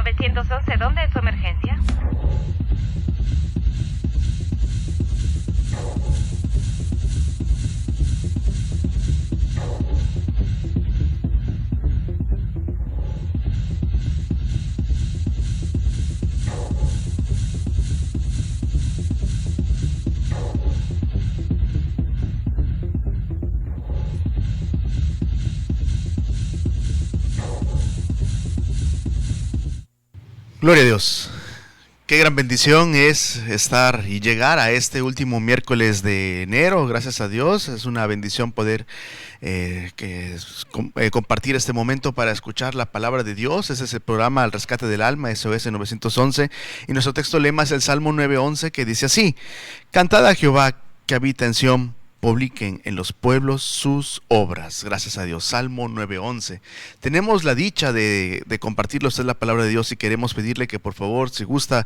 911, ¿dónde es su emergencia? Gloria a Dios. Qué gran bendición es estar y llegar a este último miércoles de enero. Gracias a Dios. Es una bendición poder compartir este momento para escuchar la palabra de Dios. Ese es el programa Al Rescate del Alma, SOS 911. Y nuestro texto lema es el Salmo 9:11, que dice así: Cantad a Jehová que habita en Sión, publiquen en los pueblos sus obras. Gracias a Dios. Salmo 9:11. Tenemos la dicha de compartirle a usted la palabra de Dios y queremos pedirle que por favor, si gusta,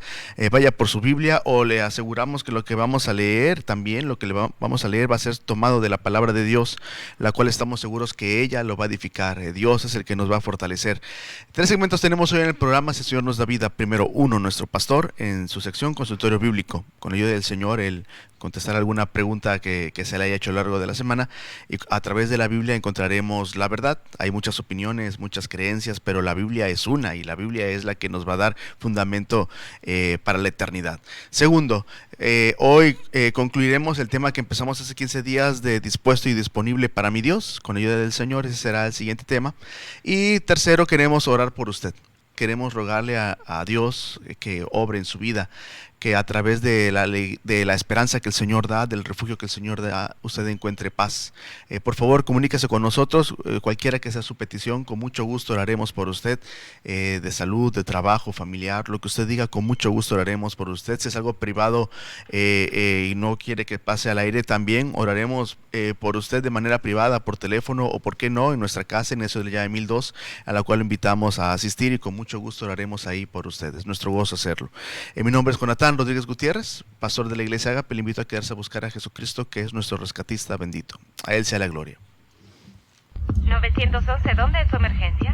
vaya por su Biblia, o le aseguramos que lo que vamos a leer también, lo que vamos a leer va a ser tomado de la palabra de Dios, la cual estamos seguros que ella lo va a edificar. Dios es el que nos va a fortalecer. 3 segmentos tenemos hoy en el programa. Si el Señor nos da vida, primero uno, nuestro pastor en su sección Consultorio Bíblico, con la ayuda del Señor, él contestar alguna pregunta que se le haya hecho a lo largo de la semana, y a través de la Biblia encontraremos la verdad. Hay muchas opiniones, muchas creencias, pero la Biblia es una, y la Biblia es la que nos va a dar fundamento para la eternidad. Segundo, hoy concluiremos el tema que empezamos hace 15 días de dispuesto y disponible para mi Dios, con la ayuda del Señor. Ese será el siguiente tema. Y tercero, queremos orar por usted. Queremos rogarle a Dios que obre en su vida, que a través de la esperanza que el Señor da, del refugio que el Señor da, usted encuentre paz. Por favor, comuníquese con nosotros, cualquiera que sea su petición, con mucho gusto oraremos por usted, de salud, de trabajo, familiar, lo que usted diga, con mucho gusto oraremos por usted. Si es algo privado y no quiere que pase al aire, también oraremos por usted de manera privada, por teléfono, o por qué no, en nuestra casa, en eso de la llave 1002, a la cual lo invitamos a asistir, y con mucho gusto oraremos ahí por ustedes. Nuestro gozo hacerlo. Mi nombre es Jonathan Rodríguez Gutiérrez, pastor de la iglesia Agape. Le invito a quedarse a buscar a Jesucristo, que es nuestro rescatista bendito. A Él sea la gloria. 911, ¿dónde es su emergencia?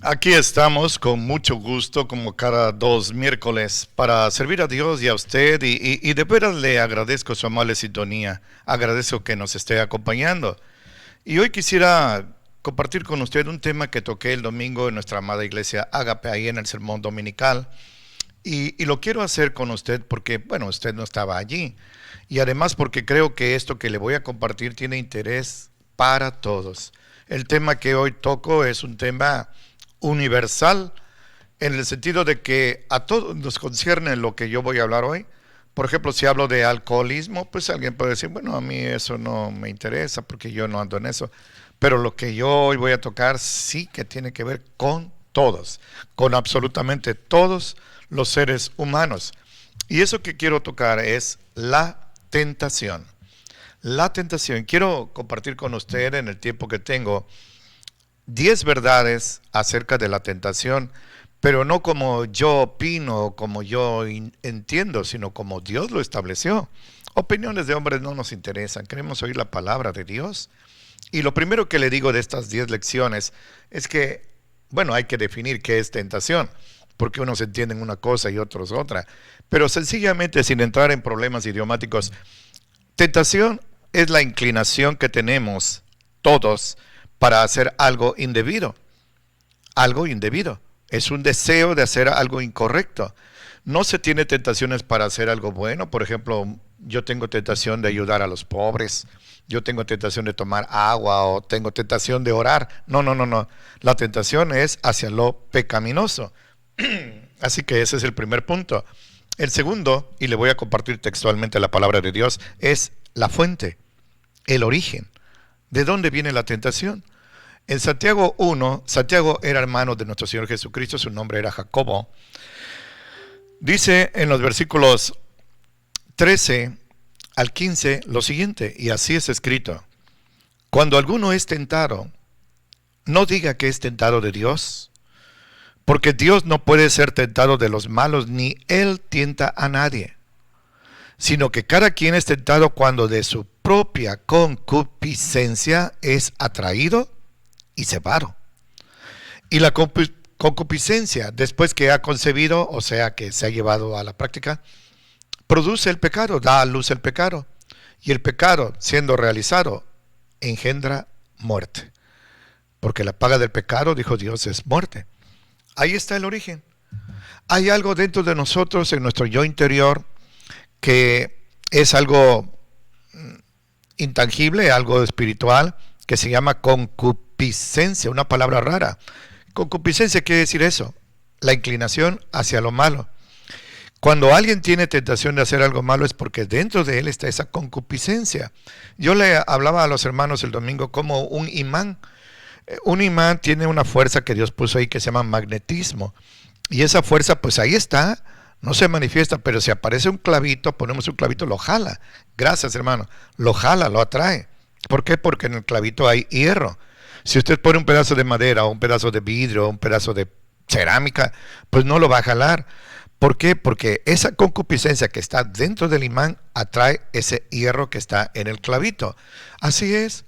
Aquí estamos con mucho gusto, como cada 2 miércoles, para servir a Dios y a usted, y de veras le agradezco su amable sintonía, agradezco que nos esté acompañando. Y hoy quisiera compartir con usted un tema que toqué el domingo en nuestra amada iglesia Agape, ahí en el sermón dominical, y lo quiero hacer con usted porque, bueno, usted no estaba allí, y además porque creo que esto que le voy a compartir tiene interés para todos. El tema que hoy toco es un tema universal, en el sentido de que a todos nos concierne lo que yo voy a hablar hoy. Por ejemplo, si hablo de alcoholismo, pues alguien puede decir, bueno, a mí eso no me interesa porque yo no ando en eso. Pero lo que yo hoy voy a tocar sí que tiene que ver con todos, con absolutamente todos los seres humanos. Y eso que quiero tocar es la tentación. La tentación. Quiero compartir con usted en el tiempo que tengo 10 verdades acerca de la tentación, pero no como yo opino, como yo entiendo, sino como Dios lo estableció. Opiniones de hombres no nos interesan, queremos oír la palabra de Dios. Y lo primero que le digo de estas 10 lecciones es que, bueno, hay que definir qué es tentación, porque unos entienden una cosa y otros otra, pero sencillamente, sin entrar en problemas idiomáticos, tentación es la inclinación que tenemos todos para hacer algo indebido. Algo indebido. Es un deseo de hacer algo incorrecto. No se tiene tentaciones para hacer algo bueno. Por ejemplo, yo tengo tentación de ayudar a los pobres. Yo tengo tentación de tomar agua, o tengo tentación de orar. No. La tentación es hacia lo pecaminoso. Así que ese es el primer punto. El segundo, y le voy a compartir textualmente la palabra de Dios, es la fuente, el origen. ¿De dónde viene la tentación? En Santiago 1, Santiago era hermano de nuestro Señor Jesucristo, su nombre era Jacobo. Dice en los versículos 13 al 15 lo siguiente, y así es escrito: cuando alguno es tentado, no diga que es tentado de Dios, porque Dios no puede ser tentado de los malos, ni Él tienta a nadie, sino que cada quien es tentado cuando de su propia concupiscencia es atraído y llevado. Y la concupiscencia, después que ha concebido, o sea que se ha llevado a la práctica, produce el pecado, da a luz el pecado. Y el pecado, siendo realizado, engendra muerte. Porque la paga del pecado, dijo Dios, es muerte. Ahí está el origen. Hay algo dentro de nosotros, en nuestro yo interior, que es algo intangible, algo espiritual, que se llama concupiscencia, una palabra rara. Concupiscencia quiere decir eso, la inclinación hacia lo malo. Cuando alguien tiene tentación de hacer algo malo es porque dentro de él está esa concupiscencia. Yo le hablaba a los hermanos el domingo como un imán. Un imán tiene una fuerza que Dios puso ahí que se llama magnetismo. Y esa fuerza pues ahí está, no se manifiesta, pero si aparece un clavito, ponemos un clavito, lo jala. Gracias, hermano. Lo jala, lo atrae. ¿Por qué? Porque en el clavito hay hierro. Si usted pone un pedazo de madera o un pedazo de vidrio o un pedazo de cerámica, pues no lo va a jalar. ¿Por qué? Porque esa concupiscencia que está dentro del imán atrae ese hierro que está en el clavito. Así es.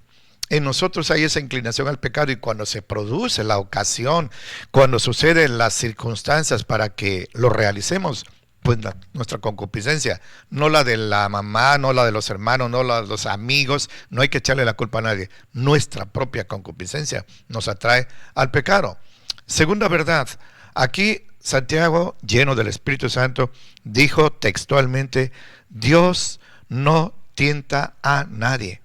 En nosotros hay esa inclinación al pecado, y cuando se produce la ocasión, cuando suceden las circunstancias para que lo realicemos, pues nuestra concupiscencia, no la de la mamá, no la de los hermanos, no la de los amigos, no hay que echarle la culpa a nadie. Nuestra propia concupiscencia nos atrae al pecado. Segunda verdad, aquí Santiago, lleno del Espíritu Santo, dijo textualmente: Dios no tienta a nadie.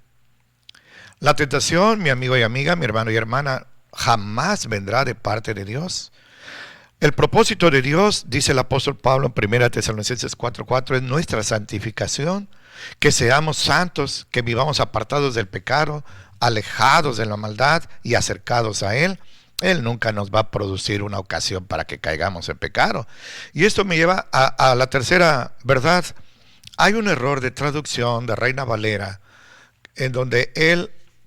La tentación, mi amigo y amiga, mi hermano y hermana, jamás vendrá de parte de Dios. El propósito de Dios, dice el apóstol Pablo en 1 Tesalonicenses 4:4, es nuestra santificación, que seamos santos, que vivamos apartados del pecado, alejados de la maldad y acercados a Él. Él nunca nos va a producir una ocasión para que caigamos en pecado. Y esto me lleva a la tercera verdad. Hay un error de traducción de Reina Valera, en donde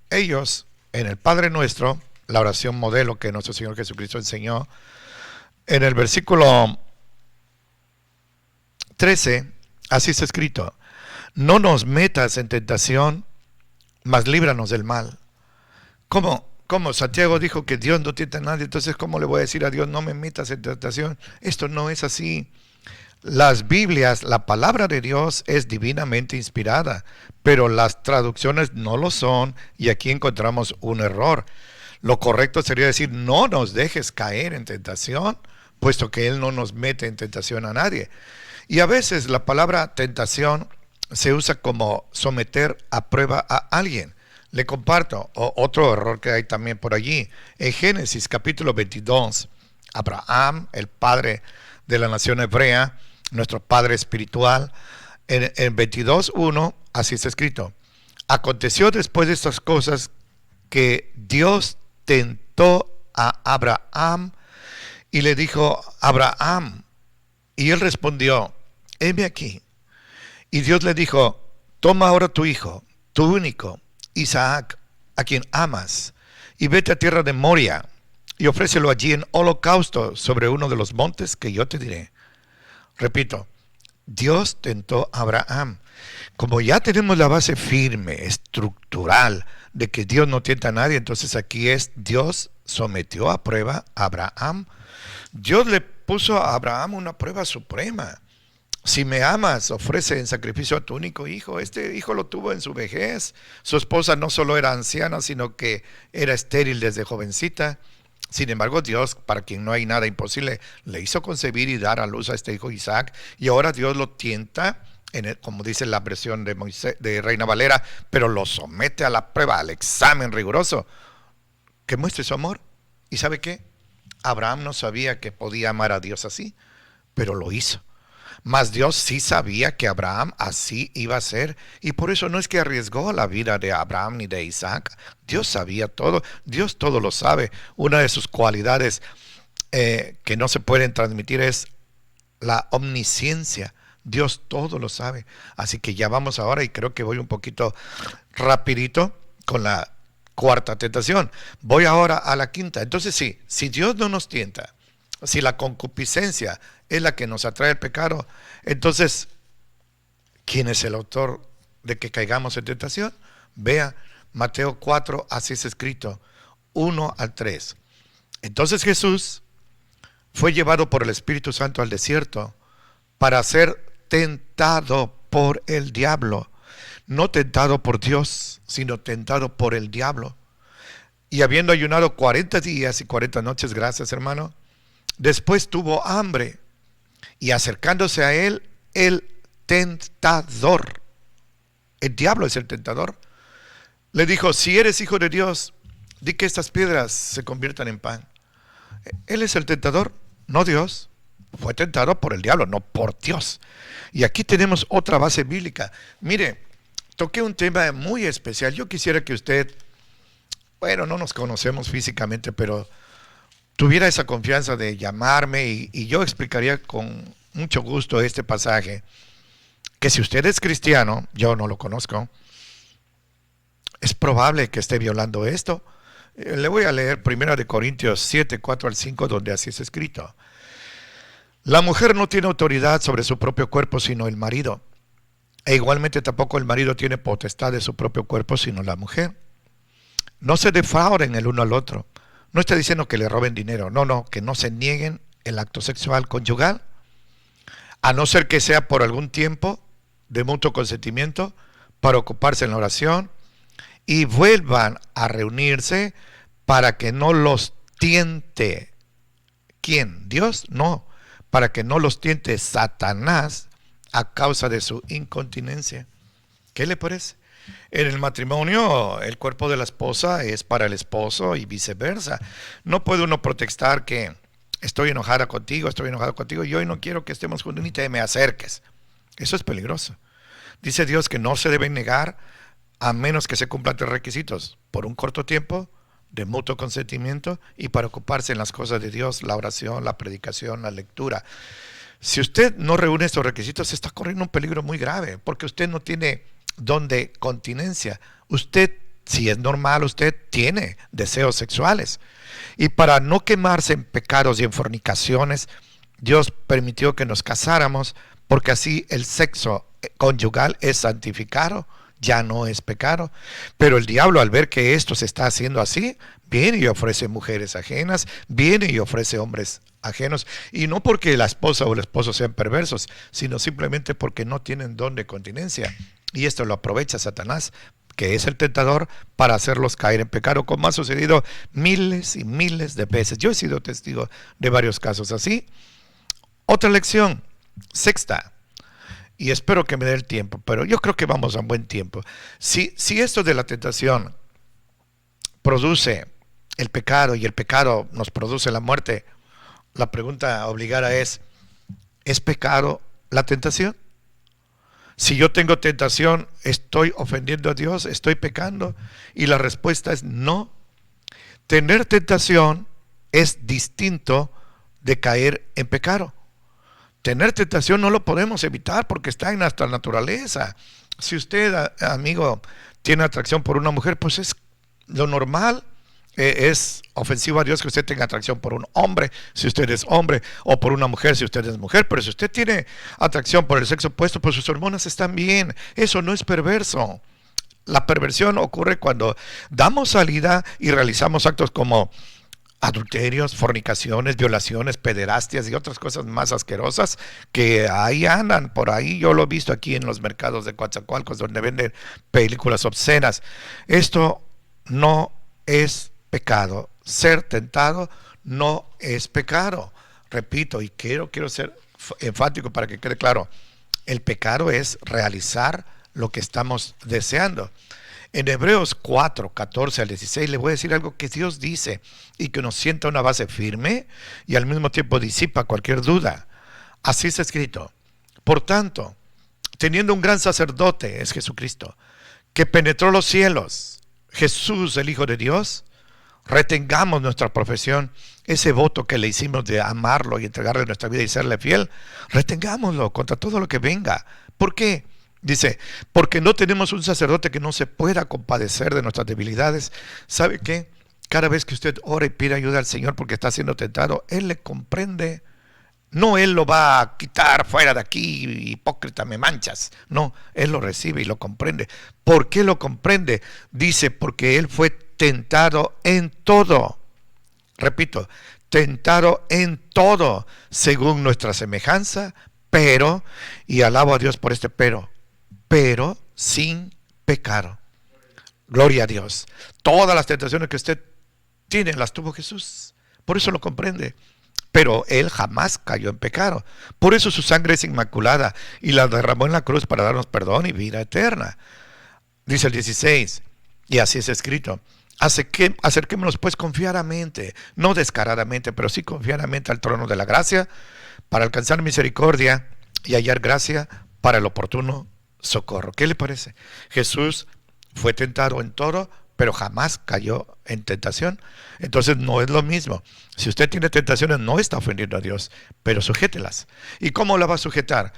ellos, en el Padre Nuestro, la oración modelo que nuestro Señor Jesucristo enseñó, en el versículo 13, así está escrito: no nos metas en tentación, mas líbranos del mal. ¿Cómo Santiago dijo que Dios no tienta a nadie? Entonces, ¿cómo le voy a decir a Dios, no me metas en tentación? Esto no es así. Las Biblias, la palabra de Dios es divinamente inspirada, pero las traducciones no lo son, y aquí encontramos un error. Lo correcto sería decir: no nos dejes caer en tentación, puesto que Él no nos mete en tentación a nadie. Y a veces la palabra tentación se usa como someter a prueba a alguien. Le comparto otro error que hay también por allí. En Génesis capítulo 22, Abraham, el padre de la nación hebrea, nuestro padre espiritual, en 22:1, así está escrito: aconteció después de estas cosas que Dios tentó a Abraham y le dijo: Abraham. Y él respondió: heme aquí. Y Dios le dijo: toma ahora tu hijo, tu único, Isaac, a quien amas, y vete a tierra de Moria, y ofrécelo allí en holocausto sobre uno de los montes que yo te diré. Repito, Dios tentó a Abraham. Como ya tenemos la base firme, estructural, de que Dios no tienta a nadie, entonces aquí es: Dios sometió a prueba a Abraham. Dios le puso a Abraham una prueba suprema. Si me amas, ofrece en sacrificio a tu único hijo. Este hijo lo tuvo en su vejez. Su esposa no solo era anciana, sino que era estéril desde jovencita. Sin embargo, Dios, para quien no hay nada imposible, le hizo concebir y dar a luz a este hijo Isaac. Y ahora Dios lo tienta, como dice la versión de Reina Valera, pero lo somete a la prueba, al examen riguroso, que muestre su amor. ¿Y sabe qué? Abraham no sabía que podía amar a Dios así, pero lo hizo. Mas Dios sí sabía que Abraham así iba a ser, y por eso no es que arriesgó la vida de Abraham ni de Isaac. Dios sabía todo, Dios todo lo sabe. Una de sus cualidades que no se pueden transmitir es la omnisciencia. Dios todo lo sabe. Así que ya vamos ahora, y creo que voy un poquito rapidito con la cuarta tentación. Voy ahora a la quinta. Entonces sí, si Dios no nos tienta, si la concupiscencia es la que nos atrae el pecado, entonces, ¿quién es el autor de que caigamos en tentación? Vea, Mateo 4, así es escrito, 1 al 3. Entonces Jesús fue llevado por el Espíritu Santo al desierto para ser tentado por el diablo. No tentado por Dios, sino tentado por el diablo. Y habiendo ayunado 40 días y 40 noches, gracias hermano, después tuvo hambre, y acercándose a él, el tentador, el diablo es el tentador, le dijo: si eres hijo de Dios, di que estas piedras se conviertan en pan. Él es el tentador, no Dios. Fue tentado por el diablo, no por Dios. Y aquí tenemos otra base bíblica. Mire, toqué un tema muy especial. Yo quisiera que usted, bueno, no nos conocemos físicamente, pero tuviera esa confianza de llamarme y yo explicaría con mucho gusto este pasaje, que si usted es cristiano, yo no lo conozco, es probable que esté violando esto. Le voy a leer 1 Corintios 7, 4 al 5, donde así es escrito: la mujer no tiene autoridad sobre su propio cuerpo sino el marido, e igualmente tampoco el marido tiene potestad de su propio cuerpo sino la mujer. No se defrauden el uno al otro. No está diciendo que le roben dinero, no, que no se nieguen el acto sexual conyugal, a no ser que sea por algún tiempo de mutuo consentimiento, para ocuparse en la oración, y vuelvan a reunirse para que no los tiente. ¿Quién? ¿Dios? No, para que no los tiente Satanás a causa de su incontinencia. ¿Qué le parece? En el matrimonio, el cuerpo de la esposa es para el esposo y viceversa. No puede uno protestar que estoy enojado contigo, y hoy no quiero que estemos juntos ni te me acerques. Eso es peligroso. Dice Dios que no se deben negar a menos que se cumplan 3 requisitos: por un corto tiempo, de mutuo consentimiento, y para ocuparse en las cosas de Dios, la oración, la predicación, la lectura. Si usted no reúne estos requisitos, está corriendo un peligro muy grave, porque usted no tiene don de continencia. Usted, si es normal, usted tiene deseos sexuales, y para no quemarse en pecados y en fornicaciones, Dios permitió que nos casáramos, porque así el sexo conyugal es santificado, ya no es pecado. Pero el diablo, al ver que esto se está haciendo así, viene y ofrece mujeres ajenas, viene y ofrece hombres ajenos, y no porque la esposa o el esposo sean perversos, sino simplemente porque no tienen don de continencia, y esto lo aprovecha Satanás, que es el tentador, para hacerlos caer en pecado, como ha sucedido miles y miles de veces. Yo he sido testigo de varios casos así. Otra lección, sexta, y espero que me dé el tiempo, pero yo creo que vamos a un buen tiempo. Si esto de la tentación produce el pecado y el pecado nos produce la muerte, la pregunta obligada ¿es pecado la tentación? Si yo tengo tentación, ¿estoy ofendiendo a Dios? ¿Estoy pecando? Y la respuesta es no. Tener tentación es distinto de caer en pecado. Tener tentación no lo podemos evitar porque está en nuestra naturaleza. Si usted, amigo, tiene atracción por una mujer, pues es lo normal. Es ofensivo a Dios que usted tenga atracción por un hombre, si usted es hombre, o por una mujer, si usted es mujer. Pero si usted tiene atracción por el sexo opuesto, pues sus hormonas están bien. Eso no es perverso. La perversión ocurre cuando damos salida y realizamos actos como adulterios, fornicaciones, violaciones, pederastias y otras cosas más asquerosas que ahí andan por ahí. Yo lo he visto aquí en los mercados de Coatzacoalcos, donde venden películas obscenas. Esto no es pecado. Ser tentado no es pecado. Repito, y quiero ser enfático para que quede claro: el pecado es realizar lo que estamos deseando. En Hebreos 4, 14 al 16 le voy a decir algo que Dios dice y que nos sienta una base firme y al mismo tiempo disipa cualquier duda. Así está escrito: Por tanto, teniendo un gran sacerdote, es Jesucristo, que penetró los cielos, Jesús, el Hijo de Dios, retengamos nuestra profesión, ese voto que le hicimos de amarlo y entregarle nuestra vida y serle fiel, retengámoslo contra todo lo que venga. ¿Por qué? Dice, porque no tenemos un sacerdote que no se pueda compadecer de nuestras debilidades. ¿Sabe qué? Cada vez que usted ora y pide ayuda al Señor porque está siendo tentado, Él le comprende. No, Él lo va a quitar fuera de aquí, hipócrita, me manchas. No, Él lo recibe y lo comprende. ¿Por qué lo comprende? Dice, porque Él fue tentado en todo. Repito, tentado en todo, según nuestra semejanza, pero, y alabo a Dios por este pero sin pecado. Gloria a Dios. Todas las tentaciones que usted tiene las tuvo Jesús. Por eso lo comprende. Pero Él jamás cayó en pecado. Por eso su sangre es inmaculada y la derramó en la cruz para darnos perdón y vida eterna. Dice el 16, y así es escrito. Acerquémonos pues confiadamente, no descaradamente, pero sí confiadamente al trono de la gracia, para alcanzar misericordia y hallar gracia para el oportuno socorro. ¿Qué le parece? Jesús fue tentado en todo, pero jamás cayó en tentación. Entonces no es lo mismo. Si usted tiene tentaciones, no está ofendiendo a Dios, pero sujételas. ¿Y cómo la va a sujetar?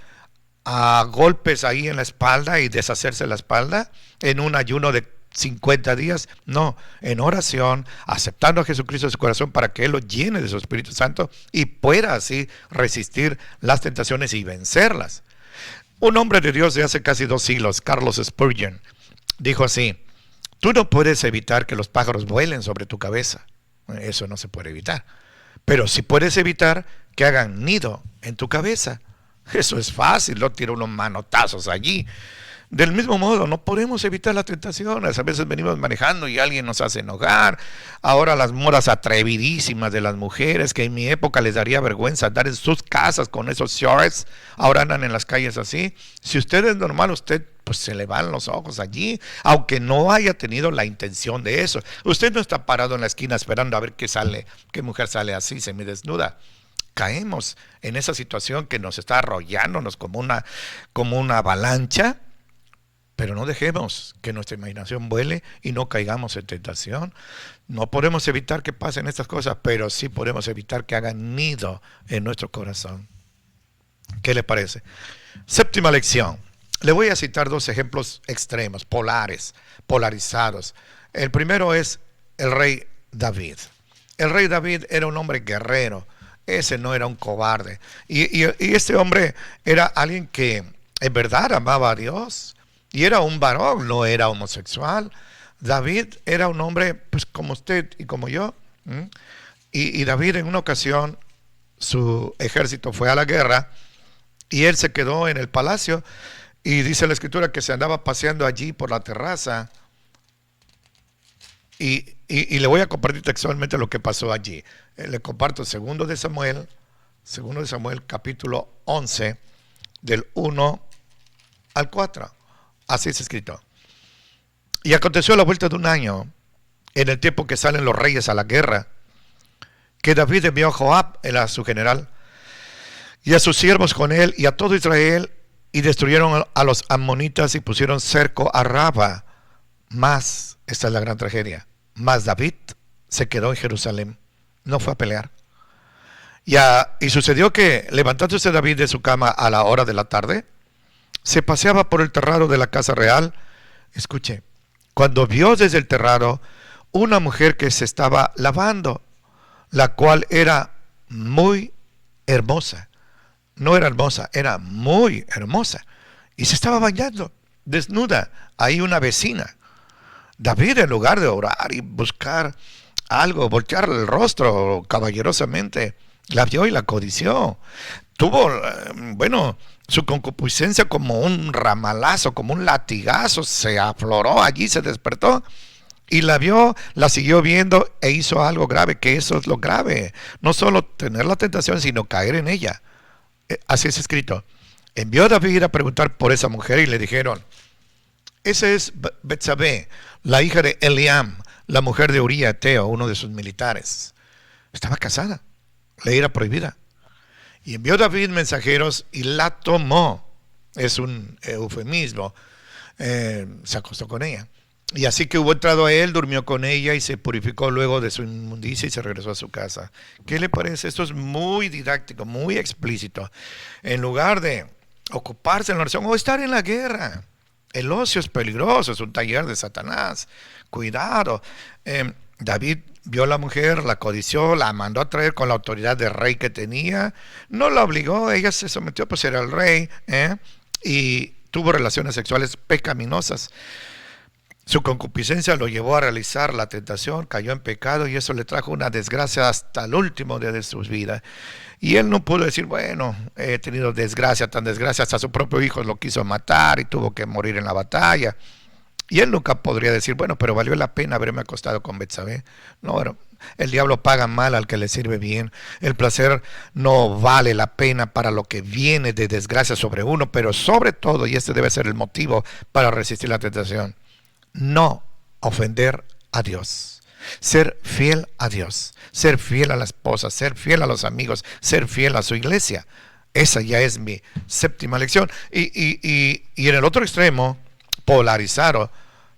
¿A golpes ahí en la espalda y deshacerse la espalda? ¿En un ayuno de 50 días? No, en oración, aceptando a Jesucristo en su corazón para que Él lo llene de su Espíritu Santo y pueda así resistir las tentaciones y vencerlas. Un hombre de Dios de hace casi 2 siglos, Charles Spurgeon, dijo así: tú no puedes evitar que los pájaros vuelen sobre tu cabeza. Eso no se puede evitar. Pero sí puedes evitar que hagan nido en tu cabeza. Eso es fácil, no tira unos manotazos allí. Del mismo modo, no podemos evitar las tentaciones. A veces venimos manejando y alguien nos hace enojar. Ahora las modas atrevidísimas de las mujeres, que en mi época les daría vergüenza andar en sus casas con esos shorts, ahora andan en las calles así. Si usted es normal, usted pues se le van los ojos allí, aunque no haya tenido la intención de eso. Usted no está parado en la esquina esperando a ver qué mujer sale así, semidesnuda. Caemos en esa situación que nos está arrollándonos como una avalancha. Pero no dejemos que nuestra imaginación vuele y no caigamos en tentación. No podemos evitar que pasen estas cosas, pero sí podemos evitar que hagan nido en nuestro corazón. ¿Qué le parece? Séptima lección. Le voy a citar 2 ejemplos extremos, polarizados. El primero es el rey David. El rey David era un hombre guerrero. Ese no era un cobarde. Y este hombre era alguien que en verdad amaba a Dios. Y era un varón, no era homosexual. David era un hombre, pues como usted y como yo. Y David en una ocasión, su ejército fue a la guerra y él se quedó en el palacio. Y dice la escritura que se andaba paseando allí por la terraza. Y le voy a compartir textualmente lo que pasó allí. Le comparto 2 de Samuel capítulo 11, del 1 al 4. Así es escrito. Y aconteció a la vuelta de un año, en el tiempo que salen los reyes a la guerra, que David envió a Joab, era su general, y a sus siervos con él, y a todo Israel, y destruyeron a los amonitas y pusieron cerco a Raba. Mas, esta es la gran tragedia, mas David se quedó en Jerusalén, no fue a pelear. Y sucedió que, levantándose David de su cama a la hora de la tarde, se paseaba por el terrado de la casa real. Escuche, cuando vio desde el terrado una mujer que se estaba lavando, la cual era muy hermosa. No era hermosa, era muy hermosa. Y se estaba bañando, desnuda, ahí una vecina. David, en lugar de orar y buscar algo, voltear el rostro caballerosamente, la vio y la codició. Tuvo, su concupiscencia como un ramalazo, como un latigazo, se afloró allí, se despertó y la vio, la siguió viendo e hizo algo grave, que eso es lo grave. No solo tener la tentación, sino caer en ella. Así es escrito. Envió a David a preguntar por esa mujer y le dijeron: esa es Betsabé, la hija de Eliam, la mujer de Uría Eteo, uno de sus militares. Estaba casada, le era prohibida. Y envió David mensajeros y la tomó es un eufemismo. Se acostó con ella. Y así que hubo entrado a él, durmió con ella y se purificó luego de su inmundicia y se regresó a su casa. ¿Qué le parece? Esto es muy didáctico, muy explícito. En lugar de ocuparse en la oración o estar en la guerra. El ocio es peligroso, es un taller de Satanás. Cuidado. David vio a la mujer, la codició, la mandó a traer con la autoridad de rey que tenía. No la obligó, ella se sometió, pues era el rey. Y tuvo relaciones sexuales pecaminosas. Su concupiscencia lo llevó a realizar la tentación, cayó en pecado y eso le trajo una desgracia hasta el último día de su vida. Y él no pudo decir, bueno, he tenido desgracia, tan desgracia, hasta su propio hijo lo quiso matar y tuvo que morir en la batalla. Y él nunca podría decir, bueno, pero valió la pena haberme acostado con Betsabé. No, bueno, el diablo paga mal al que le sirve bien. El placer no vale la pena para lo que viene de desgracia sobre uno, pero sobre todo, y este debe ser el motivo para resistir la tentación, no ofender a Dios, ser fiel a Dios, ser fiel a la esposa, ser fiel a los amigos, ser fiel a su iglesia. Esa ya es mi séptima lección. Y en el otro extremo, polarizado,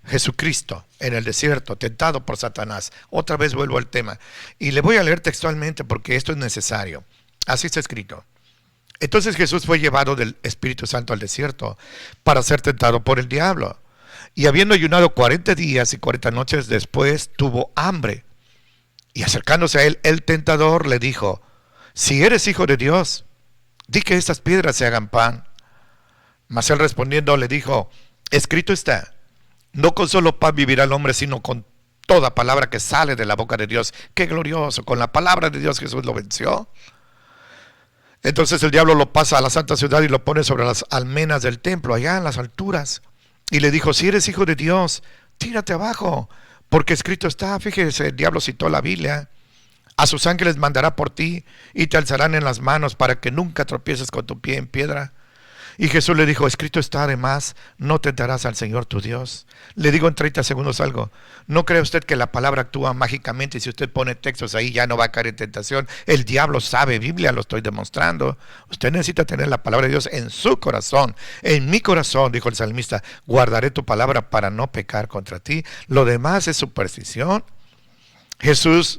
Jesucristo en el desierto, tentado por Satanás. Otra vez vuelvo al tema. Y le voy a leer textualmente porque esto es necesario. Así está escrito. Entonces Jesús fue llevado del Espíritu Santo al desierto para ser tentado por el diablo. Y habiendo ayunado 40 días y 40 noches después, tuvo hambre. Y acercándose a él, el tentador le dijo, si eres hijo de Dios, di que estas piedras se hagan pan. Mas él respondiendo le dijo, escrito está, no con solo pan vivirá el hombre, sino con toda palabra que sale de la boca de Dios. ¡Qué glorioso! Con la palabra de Dios Jesús lo venció. Entonces el diablo lo pasa a la santa ciudad y lo pone sobre las almenas del templo, allá en las alturas. Y le dijo, si eres hijo de Dios, tírate abajo, porque escrito está. Fíjese, el diablo citó la Biblia. A sus ángeles mandará por ti y te alzarán en las manos para que nunca tropieces con tu pie en piedra. Y Jesús le dijo, escrito está además, no tentarás al Señor tu Dios. Le digo en 30 segundos algo. No cree usted que la palabra actúa mágicamente y si usted pone textos ahí ya no va a caer en tentación. El diablo sabe, Biblia lo estoy demostrando. Usted necesita tener la palabra de Dios en su corazón. En mi corazón, dijo el salmista, guardaré tu palabra para no pecar contra ti. Lo demás es superstición. Jesús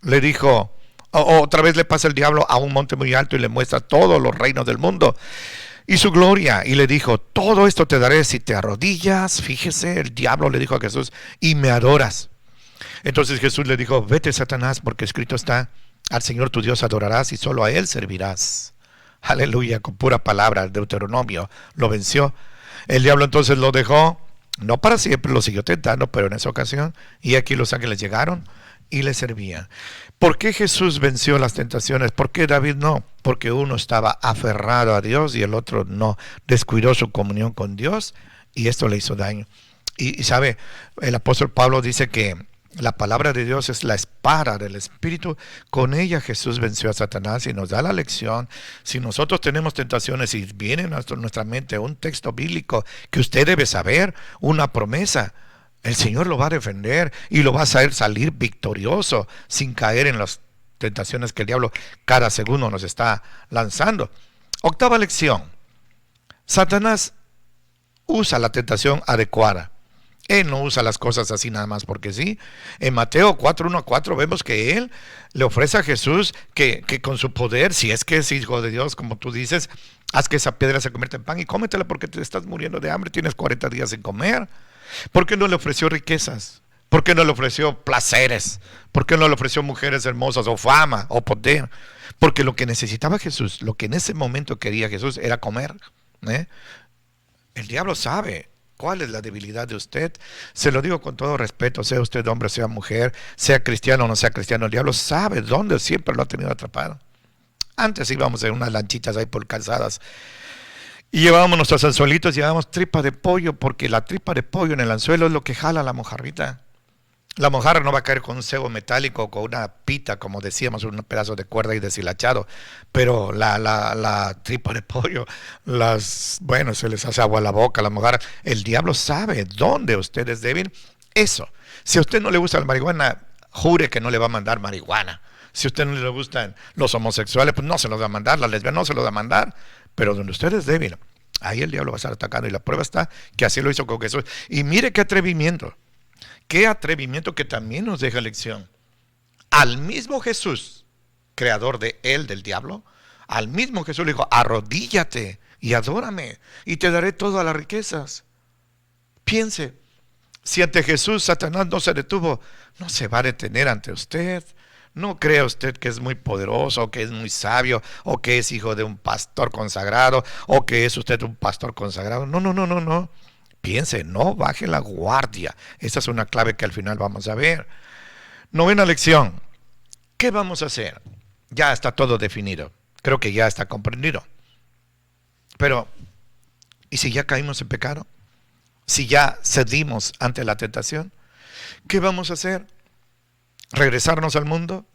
le dijo, otra vez le pasa el diablo a un monte muy alto y le muestra todos los reinos del mundo y su gloria, y le dijo, todo esto te daré si te arrodillas. Fíjese, el diablo le dijo a Jesús, y me adoras. Entonces Jesús le dijo, vete Satanás, porque escrito está, al Señor tu Dios adorarás y solo a Él servirás. Aleluya, con pura palabra, el Deuteronomio lo venció. El diablo entonces lo dejó, no para siempre, lo siguió tentando, pero en esa ocasión, y aquí los ángeles llegaron y le servían. ¿Por qué Jesús venció las tentaciones? ¿Por qué David no? Porque uno estaba aferrado a Dios y el otro no. Descuidó su comunión con Dios y esto le hizo daño. Y sabe, el apóstol Pablo dice que la palabra de Dios es la espada del Espíritu. Con ella Jesús venció a Satanás y nos da la lección. Si nosotros tenemos tentaciones y viene a nuestra mente un texto bíblico que usted debe saber, una promesa, el Señor lo va a defender y lo va a hacer salir victorioso sin caer en las tentaciones que el diablo cada segundo nos está lanzando. Octava lección. Satanás usa la tentación adecuada. Él no usa las cosas así nada más porque sí. En Mateo 4:1-4 vemos que él le ofrece a Jesús que con su poder, si es que es hijo de Dios, como tú dices, haz que esa piedra se convierta en pan y cómetela porque te estás muriendo de hambre, tienes 40 días sin comer. ¿Por qué no le ofreció riquezas? ¿Por qué no le ofreció placeres? ¿Por qué no le ofreció mujeres hermosas o fama o poder? Porque lo que necesitaba Jesús, lo que en ese momento quería Jesús era comer. El diablo sabe cuál es la debilidad de usted. Se lo digo con todo respeto, sea usted hombre, sea mujer, sea cristiano o no sea cristiano, el diablo sabe dónde siempre lo ha tenido atrapado. Antes íbamos en unas lanchitas ahí por calzadas y llevábamos nuestros anzuelitos, llevábamos tripa de pollo, porque la tripa de pollo en el anzuelo es lo que jala la mojarrita. La mojarra no va a caer con un cebo metálico o con una pita, como decíamos, un pedazo de cuerda y deshilachado, pero la tripa de pollo, se les hace agua a la boca, la mojarra. El diablo sabe dónde usted es débil. Eso, si a usted no le gusta la marihuana, jure que no le va a mandar marihuana. Si a usted no le gustan los homosexuales, pues no se los va a mandar, la lesbiana no se los va a mandar. Pero donde usted es débil, Ahí el diablo va a estar atacando, y la prueba está que así lo hizo con Jesús. Y mire qué atrevimiento que también nos deja lección. Al mismo Jesús, creador de él, del diablo, al mismo Jesús le dijo: arrodíllate y adórame y te daré todas las riquezas. Piense, si ante Jesús Satanás no se detuvo, no se va a detener ante usted. No crea usted que es muy poderoso, o que es muy sabio, o que es hijo de un pastor consagrado, o que es usted un pastor consagrado. No. Piense, no baje la guardia. Esa es una clave que al final vamos a ver. Novena lección. ¿Qué vamos a hacer? Ya está todo definido. Creo que ya está comprendido. Pero, ¿y si ya caímos en pecado? Si ya cedimos ante la tentación, ¿qué vamos a hacer? ¿Regresarnos al mundo?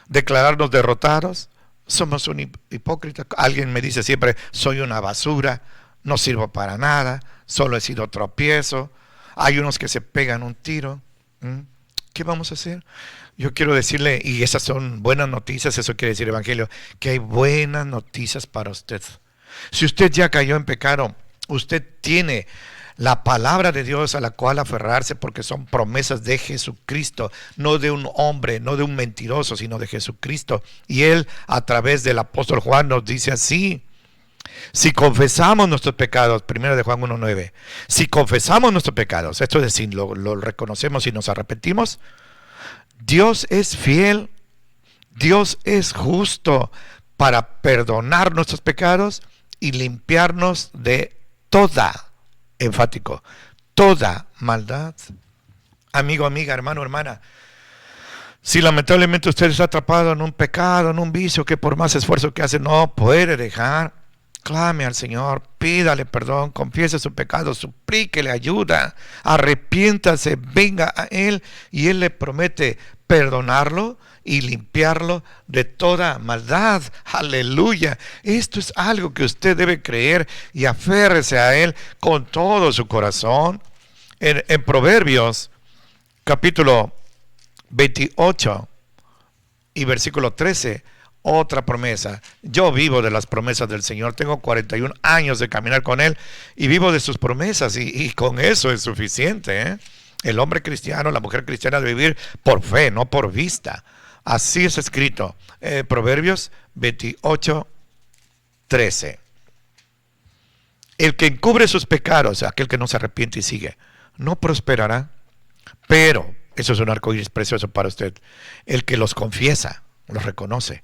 ¿Declararnos derrotados? Somos un hipócrita. Alguien me dice siempre: soy una basura, no sirvo para nada, solo he sido tropiezo. Hay unos que se pegan un tiro. ¿Qué vamos a hacer? Yo quiero decirle, y esas son buenas noticias, eso quiere decir Evangelio, que hay buenas noticias para usted. Si usted ya cayó en pecado, usted tiene la palabra de Dios a la cual aferrarse, porque son promesas de Jesucristo, no de un hombre, no de un mentiroso, sino de Jesucristo. Y Él, a través del apóstol Juan, nos dice así: si confesamos nuestros pecados, primero de Juan 1:9, si confesamos nuestros pecados, esto es decir, lo reconocemos y nos arrepentimos, Dios es fiel, Dios es justo para perdonar nuestros pecados y limpiarnos de toda, enfático, toda maldad. Amigo, amiga, hermano, hermana, si lamentablemente usted está atrapado en un pecado, en un vicio que por más esfuerzo que hace no puede dejar, clame al Señor, pídale perdón, confiese su pecado, suplíquele ayuda, arrepiéntase, venga a Él, y Él le promete perdonarlo y limpiarlo de toda maldad. Aleluya. Esto es algo que usted debe creer, y aférrese a Él con todo su corazón. En Proverbios capítulo 28 y versículo 13, otra promesa. Yo vivo de las promesas del Señor. Tengo 41 años de caminar con Él y vivo de sus promesas, y con eso es suficiente, ¿eh? El hombre cristiano, la mujer cristiana debe vivir por fe, no por vista. Así es escrito. Proverbios 28, 13. El que encubre sus pecados, aquel que no se arrepiente y sigue, no prosperará. Pero, eso es un arcoíris precioso para usted, el que los confiesa, los reconoce.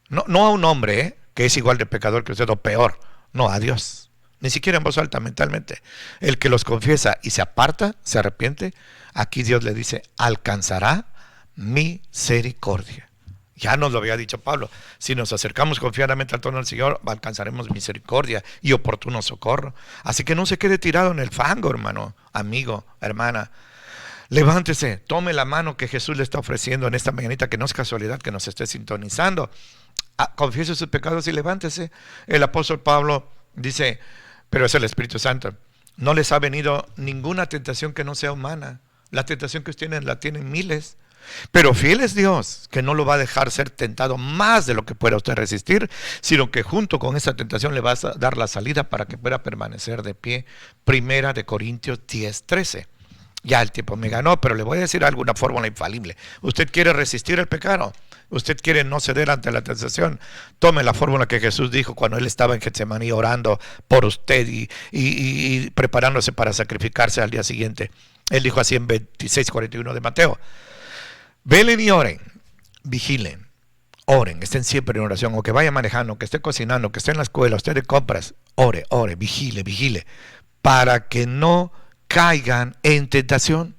No a un hombre que es igual de pecador que usted o peor. No, a Dios. Ni siquiera en voz alta, mentalmente. El que los confiesa y se aparta, se arrepiente, aquí Dios le dice: alcanzará misericordia. Ya nos lo había dicho Pablo: si nos acercamos confiadamente al trono del Señor, alcanzaremos misericordia y oportuno socorro. Así que no se quede tirado en el fango, hermano, amigo, hermana. Levántese, tome la mano que Jesús le está ofreciendo en esta mañanita, que no es casualidad que nos esté sintonizando. Confiese sus pecados y levántese. El apóstol Pablo dice, pero es el Espíritu Santo: no les ha venido ninguna tentación que no sea humana. La tentación que ustedes la tienen miles, pero fiel es Dios, que no lo va a dejar ser tentado más de lo que pueda usted resistir, sino que junto con esa tentación le va a dar la salida para que pueda permanecer de pie. Primera de Corintios 10:13. Ya el tiempo me ganó, pero le voy a decir alguna fórmula infalible. Usted quiere resistir el pecado, usted quiere no ceder ante la tentación, tome la fórmula que Jesús dijo cuando Él estaba en Getsemaní orando por usted y preparándose para sacrificarse al día siguiente. Él dijo así en 26:41 de Mateo: velen y oren, vigilen, oren, estén siempre en oración, o que vaya manejando, que esté cocinando, que esté en la escuela, usted de compras, ore, vigile, para que no caigan en tentación.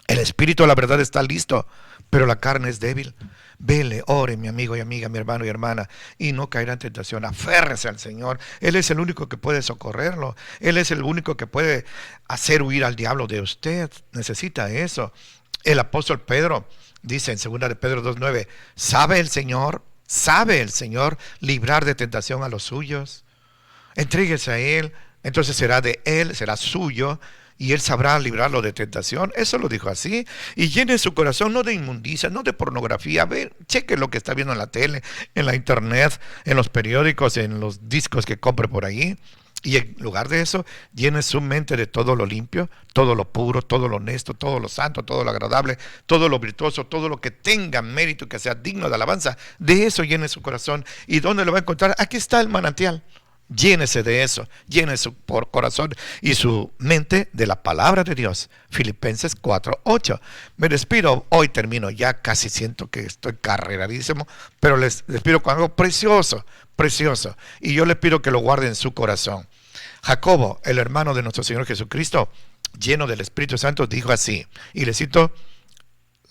El espíritu, la verdad, está listo, pero la carne es débil. Vele, ore, mi amigo y amiga, mi hermano y hermana, y no caerá en tentación. Aférrese al Señor. Él es el único que puede socorrerlo. Él es el único que puede hacer huir al diablo de usted. Necesita eso. El apóstol Pedro dice en 2 de Pedro 2:9, ¿sabe el Señor librar de tentación a los suyos? Entréguese a Él, entonces será de Él, será suyo, y Él sabrá librarlo de tentación. Eso lo dijo así. Y llene su corazón no de inmundicia, no de pornografía. Ve, cheque lo que está viendo en la tele, en la internet, en los periódicos, en los discos que compre por ahí. Y en lugar de eso, llene su mente de todo lo limpio, todo lo puro, todo lo honesto, todo lo santo, todo lo agradable, todo lo virtuoso, todo lo que tenga mérito, que sea digno de alabanza. De eso llene su corazón. ¿Y dónde lo va a encontrar? Aquí está el manantial. Llénese de eso, llene su corazón y su mente de la palabra de Dios. Filipenses 4:8. Me despido, hoy termino, ya casi siento que estoy carreradísimo, pero les despido con algo precioso, precioso. Y yo les pido que lo guarden en su corazón. Jacobo, el hermano de nuestro Señor Jesucristo, lleno del Espíritu Santo, dijo así, y le cito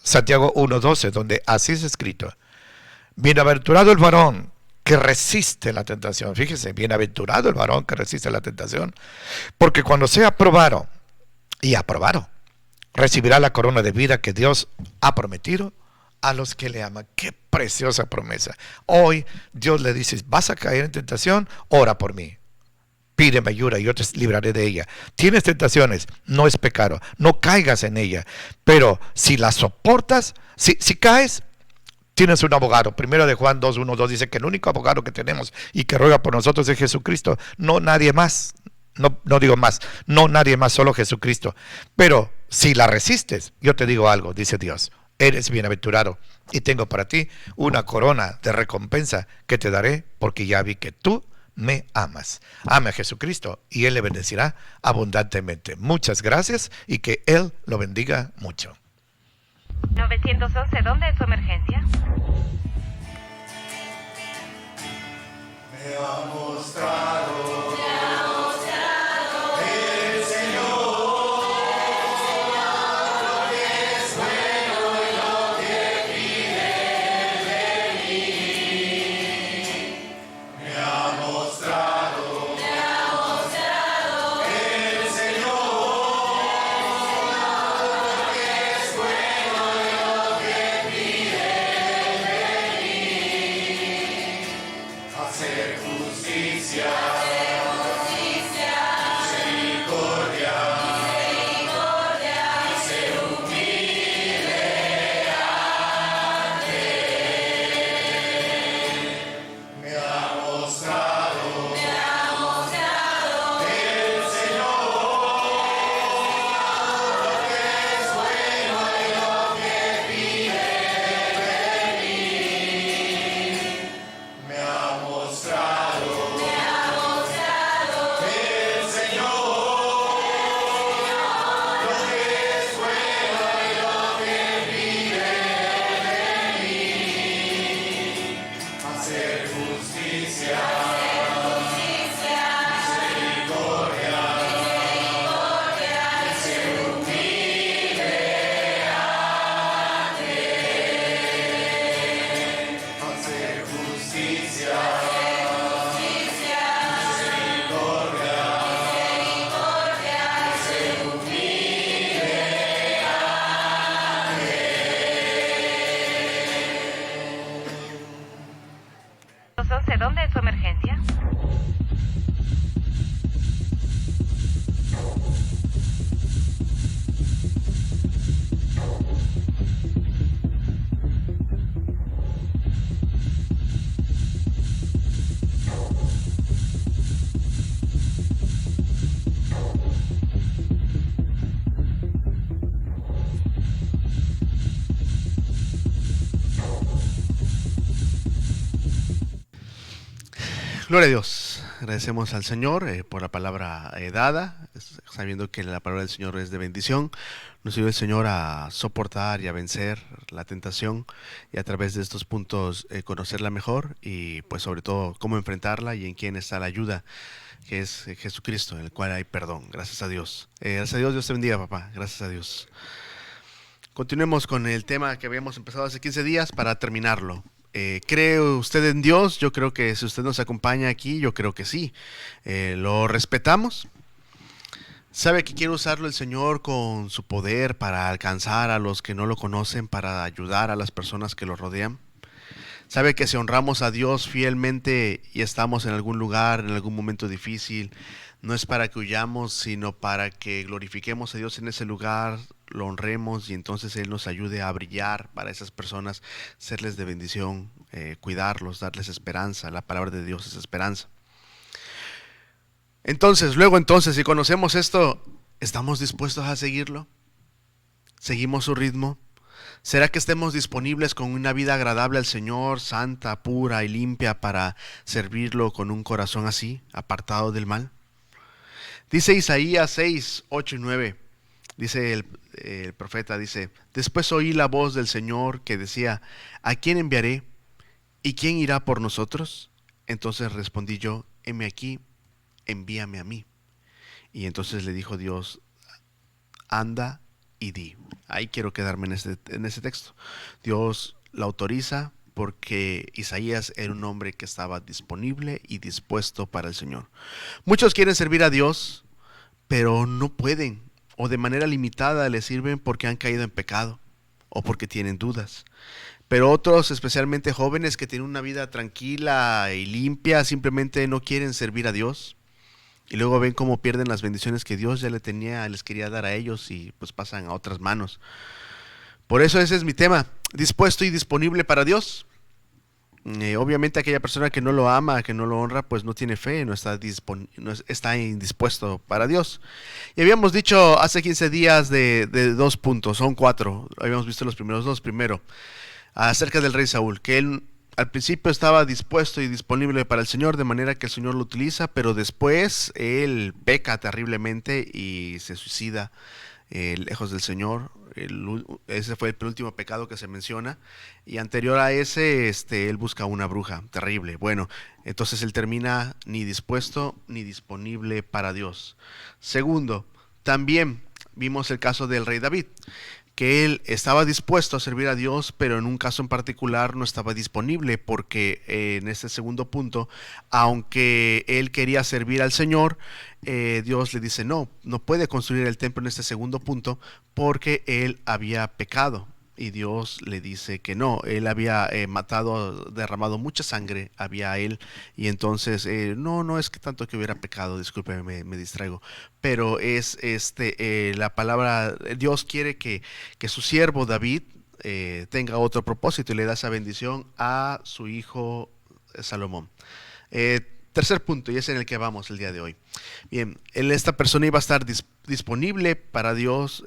Santiago 1:12, donde así es escrito: bienaventurado el varón que resiste la tentación. Fíjese, bienaventurado el varón que resiste la tentación, porque cuando sea aprobado y aprobado, recibirá la corona de vida que Dios ha prometido a los que le aman. Qué preciosa promesa. Hoy Dios le dice: vas a caer en tentación, ora por mí, pídeme ayuda y yo te libraré de ella. Tienes tentaciones, no es pecado, no caigas en ella, pero si la soportas, si caes, tienes un abogado. Primero de Juan 2:1-2 dice que el único abogado que tenemos y que ruega por nosotros es Jesucristo, no nadie más. No digo más, no nadie más, solo Jesucristo. Pero si la resistes, yo te digo algo, dice Dios: eres bienaventurado y tengo para ti una corona de recompensa que te daré, porque ya vi que tú me amas. Ame a Jesucristo y Él le bendecirá abundantemente. Muchas gracias y que Él lo bendiga mucho. 911, ¿dónde es su emergencia? Me ha mostrado el Señor lo que es bueno y lo que pide de mí. Me ha mostrado el Señor lo que es bueno y lo que pide de mí. Hacer justicia, misericordia, y ser humilde ante Él. Me ha mostrado el Señor lo que es bueno y lo que pide de mí. Me ha mostrado el Señor lo que es bueno y lo que pide de mí. Hacer justicia, misericordia, y ser humilde ante Él. Hacer justicia, misericordia, y ser humilde ante Él. 911, ¿dónde es su emergencia? Gloria a Dios. Agradecemos al Señor por la palabra dada, sabiendo que la palabra del Señor es de bendición. Nos ayuda el Señor a soportar y a vencer la tentación y a través de estos puntos conocerla mejor y pues sobre todo cómo enfrentarla y en quién está la ayuda, que es Jesucristo, en el cual hay perdón. Gracias a Dios. Gracias a Dios. Dios te bendiga, papá. Gracias a Dios. Continuemos con el tema que habíamos empezado hace 15 días para terminarlo. ¿Cree usted en Dios? Yo creo que si usted nos acompaña aquí, yo creo que sí. ¿Lo respetamos? ¿Sabe que quiere usarlo el Señor con su poder para alcanzar a los que no lo conocen, para ayudar a las personas que lo rodean? ¿Sabe que si honramos a Dios fielmente y estamos en algún lugar, en algún momento difícil, no es para que huyamos, sino para que glorifiquemos a Dios en ese lugar, lo honremos y entonces Él nos ayude a brillar para esas personas, serles de bendición, cuidarlos, darles esperanza? La palabra de Dios es esperanza. Entonces, si conocemos esto, ¿estamos dispuestos a seguirlo? ¿Seguimos su ritmo? ¿Será que estemos disponibles con una vida agradable al Señor, santa, pura y limpia, para servirlo con un corazón así, apartado del mal? Dice Isaías 6, 8 y 9. Dice el profeta, dice: después oí la voz del Señor que decía: ¿a quién enviaré? ¿Y quién irá por nosotros? Entonces respondí yo: heme aquí, envíame a mí. Y entonces le dijo Dios: anda y di. Ahí quiero quedarme en ese texto. Dios la autoriza porque Isaías era un hombre que estaba disponible y dispuesto para el Señor. Muchos quieren servir a Dios, pero no pueden, o de manera limitada le sirven porque han caído en pecado o porque tienen dudas. Pero otros, especialmente jóvenes que tienen una vida tranquila y limpia, simplemente no quieren servir a Dios. Y luego ven cómo pierden las bendiciones que Dios ya les quería dar a ellos, y pues pasan a otras manos. Por eso ese es mi tema: dispuesto y disponible para Dios. Obviamente aquella persona que no lo ama, que no lo honra, pues no tiene fe, no está indispuesto para Dios. Y habíamos dicho hace 15 días de 2 puntos, son 4. Habíamos visto los primeros 2. Primero, acerca del rey Saúl, que él al principio estaba dispuesto y disponible para el Señor, de manera que el Señor lo utiliza, pero después él peca terriblemente y se suicida lejos del Señor. Ese fue el penúltimo pecado que se menciona, y anterior a ese él busca una bruja terrible. Bueno, entonces él termina ni dispuesto ni disponible para Dios. Segundo, también vimos el caso del rey David, que él estaba dispuesto a servir a Dios, pero en un caso en particular no estaba disponible, porque en este segundo punto, aunque él quería servir al Señor, Dios le dice: no puede construir el templo en este segundo punto, porque él había pecado. Y Dios le dice que no, él había derramado mucha sangre, había él, y entonces, no es que tanto que hubiera pecado, discúlpeme, me distraigo, pero es la palabra, Dios quiere que su siervo David tenga otro propósito, y le da esa bendición a su hijo Salomón. Tercer punto, y es en el que vamos el día de hoy. Bien, esta persona iba a estar disponible para Dios,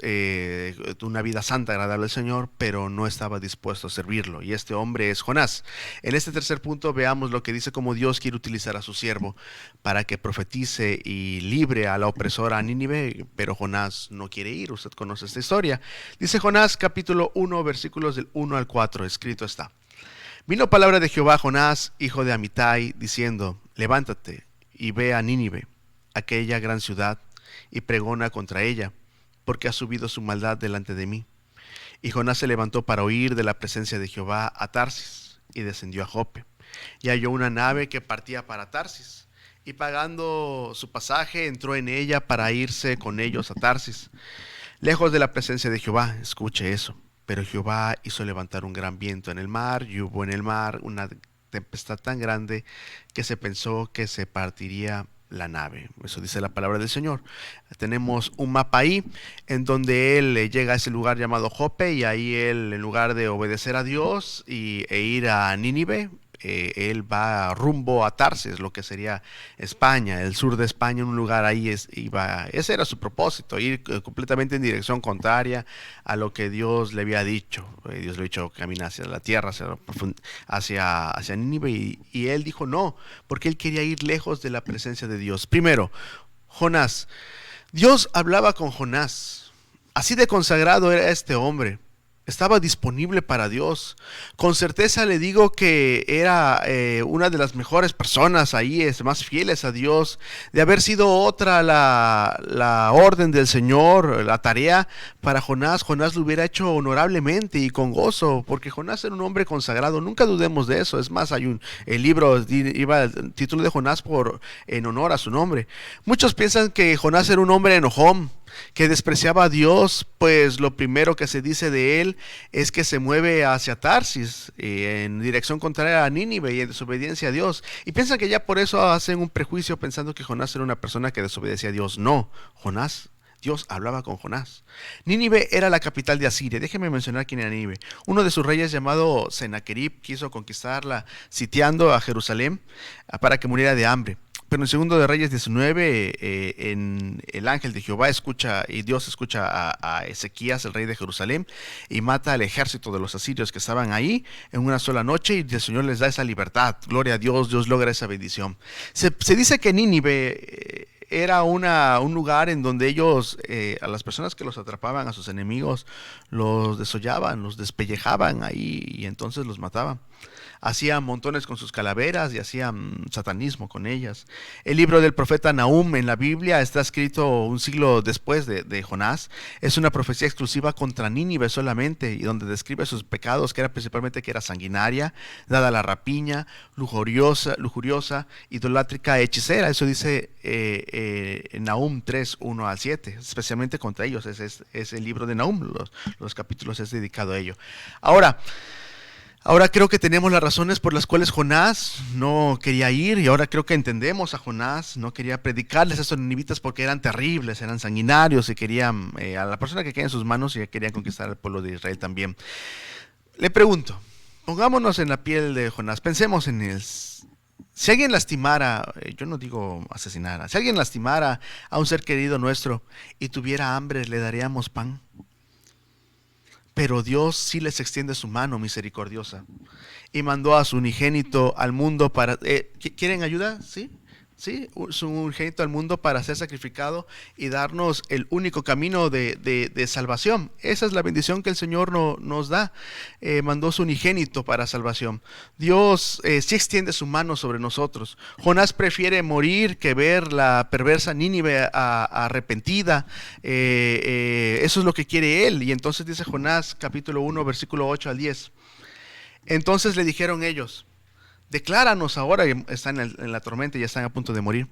una vida santa, agradable al Señor, pero no estaba dispuesto a servirlo. Y este hombre es Jonás. En este tercer punto veamos lo que dice, cómo Dios quiere utilizar a su siervo para que profetice y libre a la opresora Nínive, pero Jonás no quiere ir. Usted conoce esta historia. Dice Jonás capítulo 1, versículos del 1 al 4, escrito está: vino palabra de Jehová a Jonás, hijo de Amitai, diciendo: levántate y ve a Nínive, aquella gran ciudad, y pregona contra ella, porque ha subido su maldad delante de mí. Y Jonás se levantó para huir de la presencia de Jehová a Tarsis, y descendió a Jope, y halló una nave que partía para Tarsis, y pagando su pasaje entró en ella para irse con ellos a Tarsis, lejos de la presencia de Jehová. Escuche eso. Pero Jehová hizo levantar un gran viento en el mar, y hubo en el mar una tempestad tan grande que se pensó que se partiría la nave. Eso dice la palabra del Señor. Tenemos un mapa ahí en donde él llega a ese lugar llamado Jope, y ahí él, en lugar de obedecer a Dios e ir a Nínive, él va rumbo a Tarsis, lo que sería España, el sur de España, un lugar ahí ese era su propósito, ir completamente en dirección contraria a lo que Dios le había dicho. Dios le había dicho: camina hacia la tierra, hacia Nínive, y él dijo no, porque él quería ir lejos de la presencia de Dios. Primero, Jonás. Dios hablaba con Jonás, así de consagrado era este hombre. Estaba disponible para Dios. Con certeza le digo que era una de las mejores personas ahí, más fieles a Dios. De haber sido otra la orden del Señor, la tarea para Jonás lo hubiera hecho honorablemente y con gozo, porque Jonás era un hombre consagrado. Nunca dudemos de eso. Es más, el título de Jonás en honor a su nombre. Muchos piensan que Jonás era un hombre enojón, que despreciaba a Dios, pues lo primero que se dice de él es que se mueve hacia Tarsis, en dirección contraria a Nínive, y en desobediencia a Dios, y piensan que ya por eso hacen un prejuicio pensando que Jonás era una persona que desobedecía a Dios. No, Dios hablaba con Jonás. Nínive era la capital de Asiria. Déjeme mencionar quién era Nínive. Uno de sus reyes, llamado Sennacherib, quiso conquistarla sitiando a Jerusalén para que muriera de hambre. Pero en Segundo de Reyes 19, en el ángel de Jehová escucha, y Dios escucha a Ezequías, el rey de Jerusalén, y mata al ejército de los asirios que estaban ahí en una sola noche, y el Señor les da esa libertad. Gloria a Dios, Dios logra esa bendición. Se dice que Nínive era un lugar en donde ellos, a las personas que los atrapaban, a sus enemigos, los desollaban, los despellejaban ahí y entonces los mataban. Hacían montones con sus calaveras y hacían satanismo con ellas. El libro del profeta Nahum en la Biblia está escrito un siglo después de Jonás. Es una profecía exclusiva contra Nínive solamente, y donde describe sus pecados, que era principalmente que era sanguinaria, dada a la rapiña, lujuriosa, idolátrica, hechicera. Eso dice Nahum 3, 1 al 7, especialmente contra ellos. Es el libro de Nahum, los capítulos es dedicado a ello. Ahora creo que tenemos las razones por las cuales Jonás no quería ir, y ahora creo que entendemos a Jonás. No quería predicarles a esos ninivitas porque eran terribles, eran sanguinarios y querían, a la persona que queda en sus manos, y querían conquistar al pueblo de Israel también. Le pregunto, pongámonos en la piel de Jonás, pensemos en él. Si alguien lastimara, yo no digo asesinara, si alguien lastimara a un ser querido nuestro y tuviera hambre, ¿le daríamos pan? Pero Dios sí les extiende su mano misericordiosa y mandó a su unigénito al mundo para... ¿Quieren ayuda? ¿Sí? ¿Sí? Su unigénito al mundo para ser sacrificado y darnos el único camino de salvación. Esa es la bendición que el Señor nos da. Mandó su unigénito para salvación. Dios sí extiende su mano sobre nosotros. Jonás prefiere morir que ver la perversa Nínive arrepentida. Eso es lo que quiere él. Y entonces dice Jonás capítulo 1 versículo 8 al 10. Entonces le dijeron ellos: decláranos ahora, que están en la tormenta y ya están a punto de morir.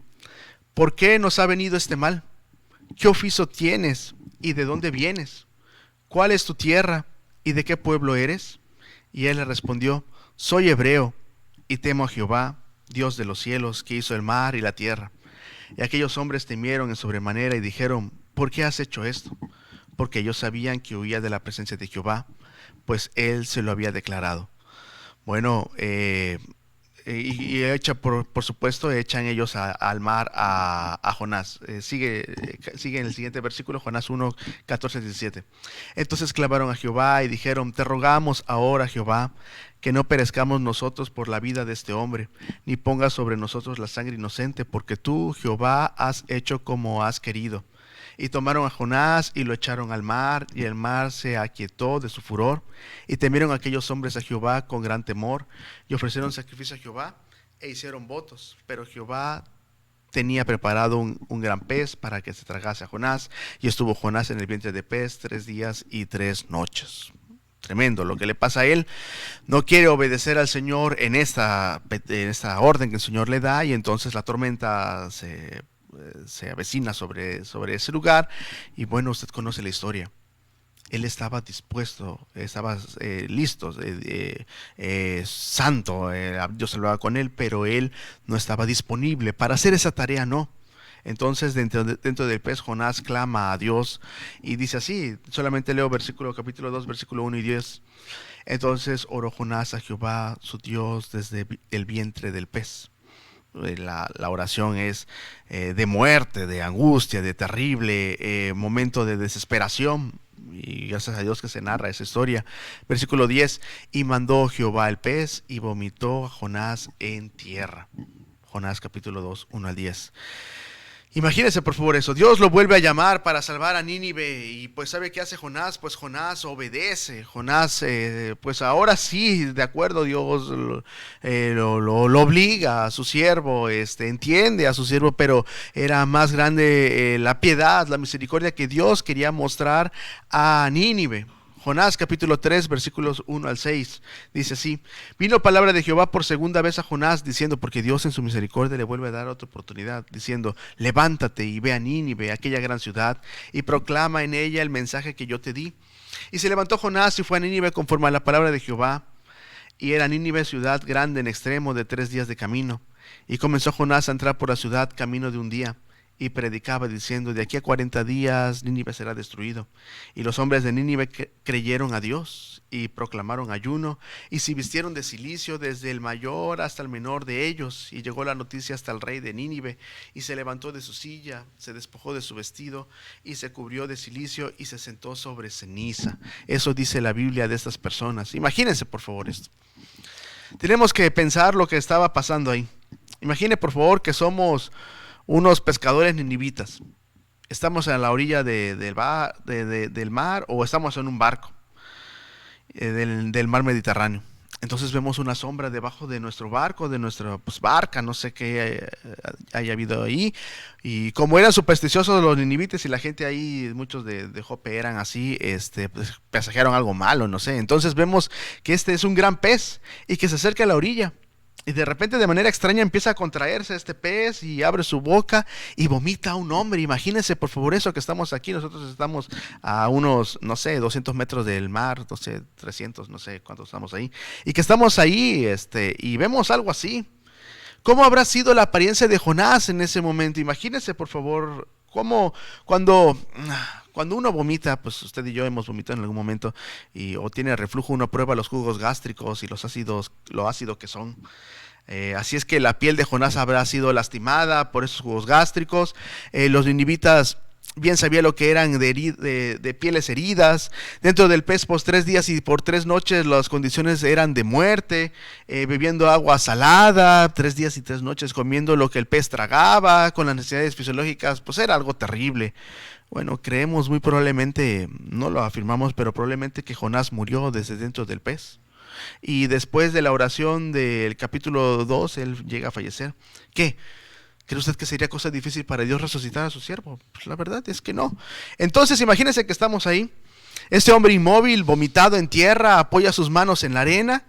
¿Por qué nos ha venido este mal? ¿Qué oficio tienes y de dónde vienes? ¿Cuál es tu tierra y de qué pueblo eres? Y él le respondió: soy hebreo y temo a Jehová, Dios de los cielos, que hizo el mar y la tierra. Y aquellos hombres temieron en sobremanera y dijeron: ¿por qué has hecho esto? Porque ellos sabían que huía de la presencia de Jehová, pues él se lo había declarado. Bueno, y echa, por supuesto, echan ellos al mar a Jonás. Sigue en el siguiente versículo, Jonás 1, 14, 17. Entonces clamaron a Jehová y dijeron: te rogamos ahora, Jehová, que no perezcamos nosotros por la vida de este hombre, ni pongas sobre nosotros la sangre inocente, porque tú, Jehová, has hecho como has querido. Y tomaron a Jonás y lo echaron al mar, y el mar se aquietó de su furor. Y temieron aquellos hombres a Jehová con gran temor, y ofrecieron sacrificio a Jehová, e hicieron votos. Pero Jehová tenía preparado un gran pez para que se tragase a Jonás, y estuvo Jonás en el vientre de pez 3 días y 3 noches. Tremendo lo que le pasa a él. No quiere obedecer al Señor en esta orden que el Señor le da, y entonces la tormenta se avecina sobre ese lugar. Y bueno, usted conoce la historia. Él estaba dispuesto, estaba listo, santo, Dios hablaba con él, pero él no estaba disponible para hacer esa tarea, no. Entonces dentro del pez, Jonás clama a Dios y dice así, solamente leo capítulo 2, versículo 1 y 10. Entonces oró Jonás a Jehová su Dios desde el vientre del pez. La oración es de muerte, de angustia, de terrible momento de desesperación, y gracias a Dios que se narra esa historia. Versículo 10: y mandó Jehová el pez y vomitó a Jonás en tierra. Jonás capítulo 2, 1 al 10. Imagínense por favor eso. Dios lo vuelve a llamar para salvar a Nínive, y pues ¿sabe qué hace Jonás? Pues Jonás obedece. Jonás pues ahora sí, de acuerdo, Dios lo obliga a su siervo, entiende a su siervo, pero era más grande la piedad, la misericordia que Dios quería mostrar a Nínive. Jonás capítulo 3 versículos 1 al 6 dice así: vino palabra de Jehová por segunda vez a Jonás diciendo, porque Dios en su misericordia le vuelve a dar otra oportunidad, diciendo: levántate y ve a Nínive, aquella gran ciudad, y proclama en ella el mensaje que yo te di. Y se levantó Jonás y fue a Nínive conforme a la palabra de Jehová, y era Nínive ciudad grande en extremo de 3 días de camino. Y comenzó Jonás a entrar por la ciudad camino de un día, y predicaba diciendo: de aquí a 40 días Nínive será destruido. Y los hombres de Nínive creyeron a Dios y proclamaron ayuno, y se vistieron de cilicio desde el mayor hasta el menor de ellos. Y llegó la noticia hasta el rey de Nínive, y se levantó de su silla, se despojó de su vestido y se cubrió de cilicio y se sentó sobre ceniza. Eso dice la Biblia de estas personas. Imagínense por favor esto. Tenemos que pensar lo que estaba pasando ahí. Imagine por favor que somos unos pescadores ninivitas. Estamos a la orilla del mar, o estamos en un barco del mar Mediterráneo. Entonces vemos una sombra debajo de nuestro barco, de nuestra barca, no sé qué haya habido ahí. Y como eran supersticiosos los ninivitas y la gente ahí, muchos de Jope eran así, pues, presagiaron algo malo, no sé. Entonces vemos que este es un gran pez y que se acerca a la orilla. Y de repente, de manera extraña, empieza a contraerse este pez y abre su boca y vomita a un hombre. Imagínense por favor eso, que estamos aquí, nosotros estamos a unos, no sé, 200 metros del mar, no sé, 300, no sé cuántos estamos ahí. Y que estamos ahí y vemos algo así. ¿Cómo habrá sido la apariencia de Jonás en ese momento? Imagínense por favor cómo cuando uno vomita, pues usted y yo hemos vomitado en algún momento, o tiene reflujo, uno prueba los jugos gástricos y lo ácido que son. Así es que la piel de Jonás habrá sido lastimada por esos jugos gástricos. Los ninivitas bien sabían lo que eran de pieles heridas. Dentro del pez por 3 días y por 3 noches las condiciones eran de muerte, bebiendo agua salada, 3 días y 3 noches comiendo lo que el pez tragaba, con las necesidades fisiológicas, pues era algo terrible. Bueno, creemos muy probablemente, no lo afirmamos, pero probablemente que Jonás murió desde dentro del pez. Y después de la oración del capítulo 2, él llega a fallecer. ¿Qué? ¿Cree usted que sería cosa difícil para Dios resucitar a su siervo? Pues la verdad es que no. Entonces imagínense que estamos ahí. Este hombre inmóvil, vomitado en tierra, apoya sus manos en la arena,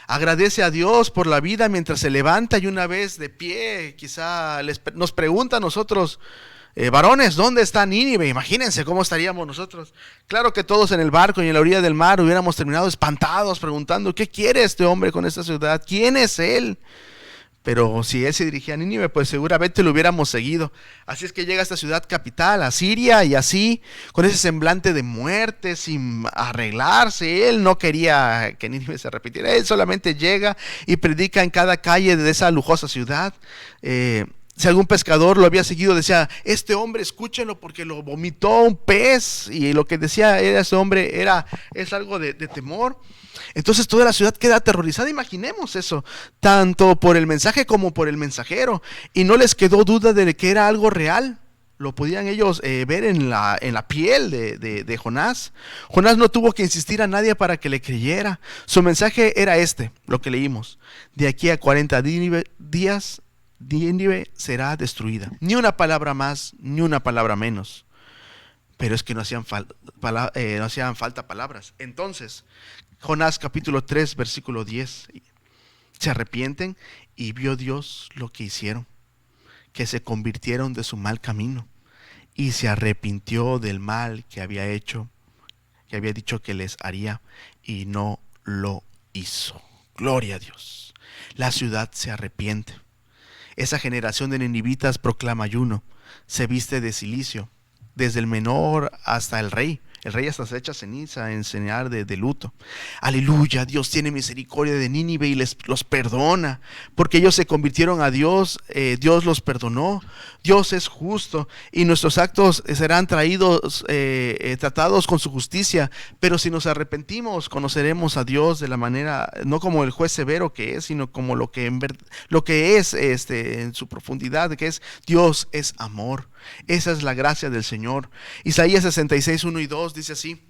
agradece a Dios por la vida mientras se levanta, y una vez de pie quizá nos pregunta a nosotros: varones, ¿dónde está Nínive? Imagínense cómo estaríamos nosotros. Claro que todos en el barco y en la orilla del mar hubiéramos terminado espantados, preguntando: ¿qué quiere este hombre con esta ciudad? ¿Quién es él? Pero si él se dirigía a Nínive, pues seguramente lo hubiéramos seguido. Así es que llega a esta ciudad capital, a Siria, y así, con ese semblante de muerte, sin arreglarse. Él no quería que Nínive se repitiera. Él solamente llega y predica en cada calle de esa lujosa ciudad. Si algún pescador lo había seguido, decía: este hombre, escúchenlo porque lo vomitó un pez. Y lo que decía ese hombre es algo de temor. Entonces toda la ciudad queda aterrorizada. Imaginemos eso, tanto por el mensaje como por el mensajero. Y no les quedó duda de que era algo real. Lo podían ellos ver en la piel de Jonás. Jonás no tuvo que insistir a nadie para que le creyera. Su mensaje era lo que leímos: de aquí a 40 días Nínive será destruida. Ni una palabra más, ni una palabra menos. Pero es que no hacían falta palabras. Entonces, Jonás capítulo 3, versículo 10. Se arrepienten y vio Dios lo que hicieron, que se convirtieron de su mal camino, y se arrepintió del mal que había hecho, que había dicho que les haría, y no lo hizo. Gloria a Dios. La ciudad se arrepiente. Esa generación de ninivitas proclama ayuno, se viste de cilicio, desde el menor hasta el rey. El rey hasta se echa ceniza en señal de luto. Aleluya, Dios tiene misericordia de Nínive y los perdona, porque ellos se convirtieron a Dios. Dios los perdonó. Dios es justo y nuestros actos serán tratados con su justicia. Pero si nos arrepentimos, conoceremos a Dios de la manera, no como el juez severo que es, sino como lo que es en su profundidad, que es: Dios es amor. Esa es la gracia del Señor. Isaías 66, 1 y 2 dice así: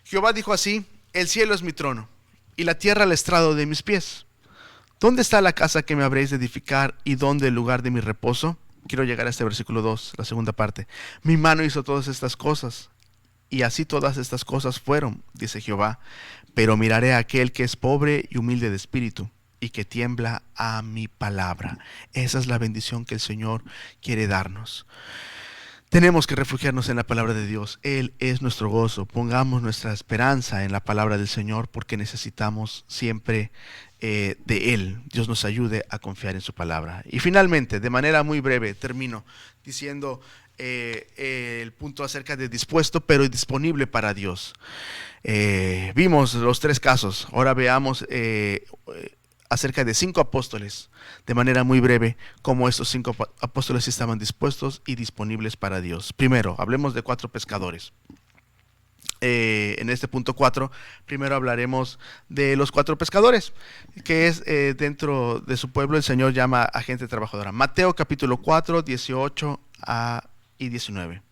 Jehová dijo así: el cielo es mi trono y la tierra el estrado de mis pies. ¿Dónde está la casa que me habréis de edificar y dónde el lugar de mi reposo? Quiero llegar a este versículo 2, la segunda parte. Mi mano hizo todas estas cosas, y así todas estas cosas fueron, dice Jehová. Pero miraré a aquel que es pobre y humilde de espíritu, y que tiembla a mi palabra. Esa es la bendición que el Señor quiere darnos. Tenemos que refugiarnos en la palabra de Dios. Él es nuestro gozo. Pongamos nuestra esperanza en la palabra del Señor, porque necesitamos siempre de Él. Dios nos ayude a confiar en su palabra. Y finalmente, de manera muy breve, termino diciendo el punto acerca de dispuesto pero disponible para Dios. Vimos los 3 casos. Ahora veamos acerca de 5 apóstoles, de manera muy breve, cómo estos 5 apóstoles estaban dispuestos y disponibles para Dios. Primero, hablemos de 4 pescadores. En este punto 4, primero hablaremos de los 4 pescadores, que es dentro de su pueblo el Señor llama a gente trabajadora. Mateo capítulo 4, 18 y 19.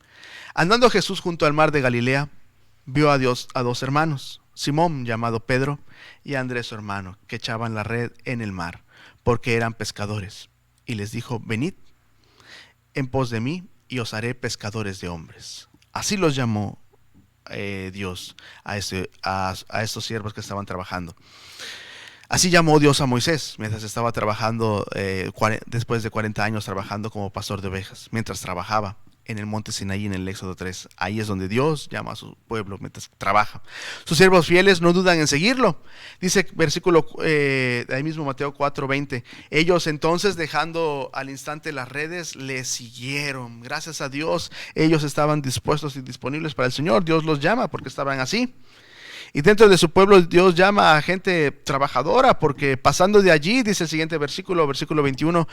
Andando Jesús junto al mar de Galilea, vio a 2 hermanos, Simón llamado Pedro y Andrés su hermano, que echaban la red en el mar, porque eran pescadores. Y les dijo: venid en pos de mí, y os haré pescadores de hombres. Así los llamó Dios a estos siervos que estaban trabajando. Así llamó Dios a Moisés mientras estaba trabajando, después de 40 años trabajando como pastor de ovejas, mientras trabajaba en el monte Sinaí en el Éxodo 3. Ahí es donde Dios llama a su pueblo mientras trabaja. Sus siervos fieles no dudan en seguirlo. Dice versículo, ahí mismo Mateo 4:20. Ellos entonces, dejando al instante las redes, le siguieron. Gracias a Dios, ellos estaban dispuestos y disponibles para el Señor. Dios los llama porque estaban así. Y dentro de su pueblo Dios llama a gente trabajadora, porque pasando de allí, dice el siguiente versículo 21,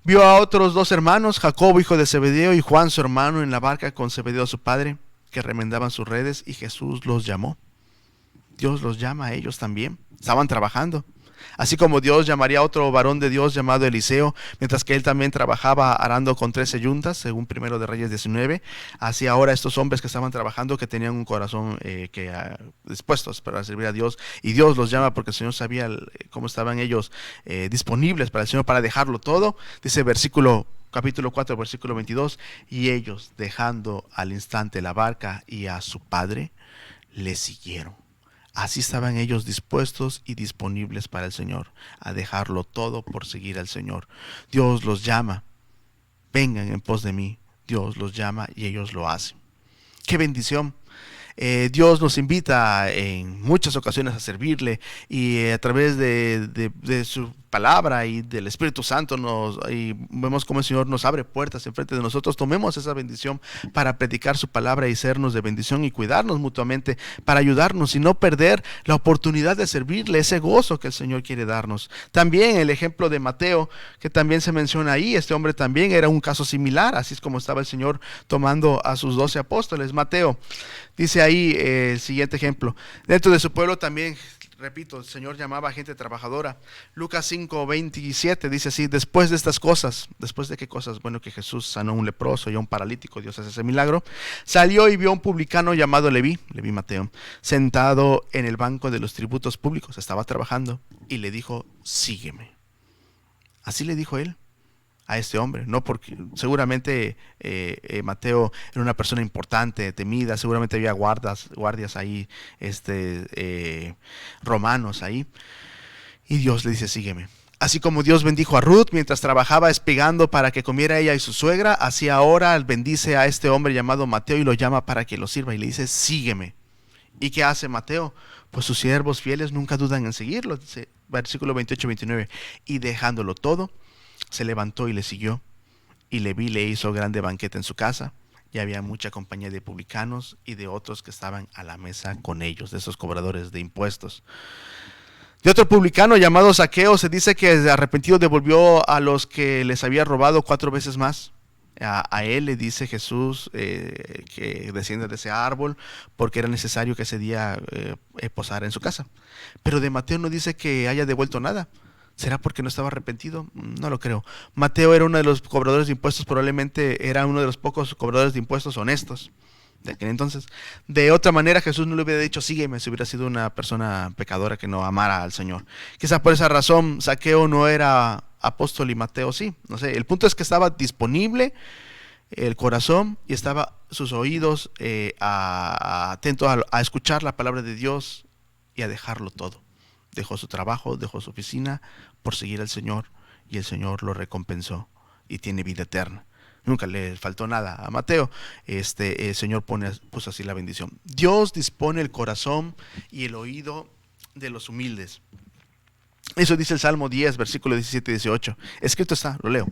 vio a otros 2 hermanos, Jacobo hijo de Zebedeo y Juan su hermano, en la barca con Zebedeo su padre, que remendaban sus redes, y Jesús los llamó. Dios los llama a ellos también, estaban trabajando. Así como Dios llamaría a otro varón de Dios llamado Eliseo, mientras que él también trabajaba arando con 13 yuntas, según 1 de Reyes 19. Así ahora estos hombres que estaban trabajando, que tenían un corazón dispuestos para servir a Dios, y Dios los llama porque el Señor sabía cómo estaban ellos disponibles para el Señor, para dejarlo todo. Dice capítulo 4, versículo 22, y ellos, dejando al instante la barca y a su padre, le siguieron. Así estaban ellos dispuestos y disponibles para el Señor, a dejarlo todo por seguir al Señor. Dios los llama, vengan en pos de mí. Dios los llama y ellos lo hacen. ¡Qué bendición! Dios nos invita en muchas ocasiones a servirle, y a través de su palabra y del Espíritu Santo y vemos cómo el Señor nos abre puertas enfrente de nosotros. Tomemos esa bendición para predicar su palabra y sernos de bendición y cuidarnos mutuamente para ayudarnos y no perder la oportunidad de servirle, ese gozo que el Señor quiere darnos. También el ejemplo de Mateo, que también se menciona ahí, este hombre también era un caso similar. Así es como estaba el Señor tomando a sus 12 apóstoles. Mateo dice ahí el siguiente ejemplo: dentro de su pueblo también, repito, el Señor llamaba a gente trabajadora. Lucas 5:27 dice así: después de estas cosas, ¿después de qué cosas? Bueno, que Jesús sanó a un leproso y a un paralítico, Dios hace ese milagro. Salió y vio a un publicano llamado Leví Mateo, sentado en el banco de los tributos públicos, estaba trabajando, y le dijo: sígueme. Así le dijo él a este hombre, no porque seguramente Mateo era una persona importante, temida, seguramente había guardias ahí, romanos ahí, y Dios le dice: sígueme. Así como Dios bendijo a Ruth mientras trabajaba espigando para que comiera ella y su suegra, así ahora bendice a este hombre llamado Mateo y lo llama para que lo sirva y le dice: sígueme. ¿Y qué hace Mateo? Pues sus siervos fieles nunca dudan en seguirlo. Dice, versículo 28-29, y dejándolo todo, se levantó y le siguió. Y Leví le hizo grande banquete en su casa, y había mucha compañía de publicanos y de otros que estaban a la mesa con ellos, de esos cobradores de impuestos. De otro publicano llamado Zaqueo se dice que arrepentido devolvió a los que les había robado 4 veces más. A él le dice Jesús que descienda de ese árbol porque era necesario que ese día posara en su casa. Pero de Mateo no dice que haya devuelto nada. ¿Será porque no estaba arrepentido? No lo creo. Mateo era uno de los cobradores de impuestos, probablemente era uno de los pocos cobradores de impuestos honestos de aquel entonces. De otra manera Jesús no le hubiera dicho: sígueme, si hubiera sido una persona pecadora que no amara al Señor. Quizá por esa razón Zaqueo no era apóstol y Mateo sí. No sé, el punto es que estaba disponible el corazón y estaba sus oídos atentos a escuchar la palabra de Dios y a dejarlo todo. Dejó su trabajo, dejó su oficina por seguir al Señor, y el Señor lo recompensó y tiene vida eterna. Nunca le faltó nada a Mateo. El Señor puso así la bendición. Dios dispone el corazón y el oído de los humildes. Eso dice el Salmo 10, versículo 17 y 18. Escrito está, lo leo.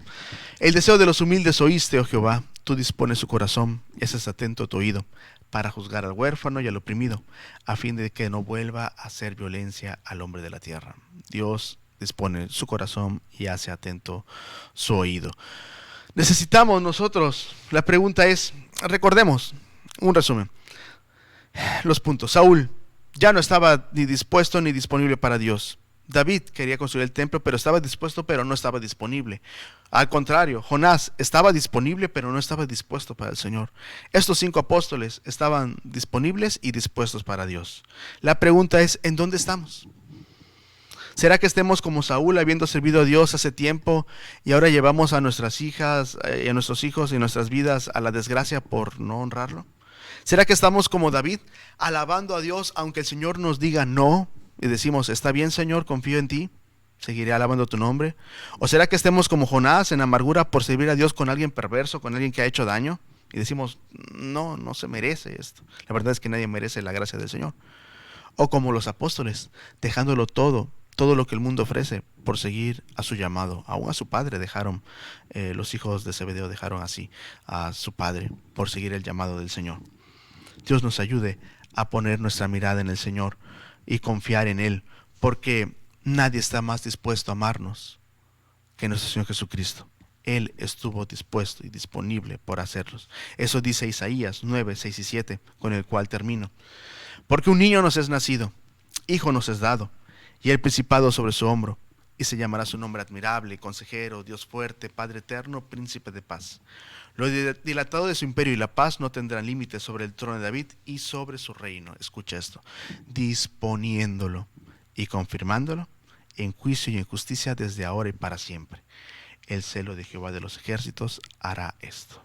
El deseo de los humildes oíste, oh Jehová. Tú dispones su corazón, estás atento a tu oído, para juzgar al huérfano y al oprimido, a fin de que no vuelva a hacer violencia al hombre de la tierra. Dios dispone su corazón y hace atento su oído. Necesitamos nosotros, la pregunta es, recordemos, un resumen. Los puntos. Saúl ya no estaba ni dispuesto ni disponible para Dios. David quería construir el templo, pero estaba dispuesto, pero no estaba disponible. Al contrario, Jonás estaba disponible, pero no estaba dispuesto para el Señor. Estos 5 apóstoles estaban disponibles y dispuestos para Dios. La pregunta es, ¿en dónde estamos? ¿Será que estemos como Saúl, habiendo servido a Dios hace tiempo, y ahora llevamos a nuestras hijas, a nuestros hijos y nuestras vidas a la desgracia por no honrarlo? ¿Será que estamos como David, alabando a Dios aunque el Señor nos diga no? Y decimos, está bien, Señor, confío en ti, seguiré alabando tu nombre. ¿O será que estemos como Jonás, en amargura por servir a Dios con alguien perverso, con alguien que ha hecho daño? Y decimos, no se merece esto. La verdad es que nadie merece la gracia del Señor. O como los apóstoles, dejándolo todo lo que el mundo ofrece por seguir a su llamado. Aún a su padre dejaron, los hijos de Zebedeo dejaron así a su padre por seguir el llamado del Señor. Dios nos ayude a poner nuestra mirada en el Señor y confiar en Él, porque nadie está más dispuesto a amarnos que nuestro Señor Jesucristo. Él estuvo dispuesto y disponible por hacerlos. Eso dice Isaías 9, 6 y 7, con el cual termino. Porque un niño nos es nacido, hijo nos es dado, y el principado sobre su hombro, y se llamará su nombre admirable, consejero, Dios fuerte, Padre eterno, príncipe de paz. Lo dilatado de su imperio y la paz no tendrán límites sobre el trono de David y sobre su reino. Escucha esto, disponiéndolo y confirmándolo en juicio y en justicia desde ahora y para siempre. El celo de Jehová de los ejércitos hará esto.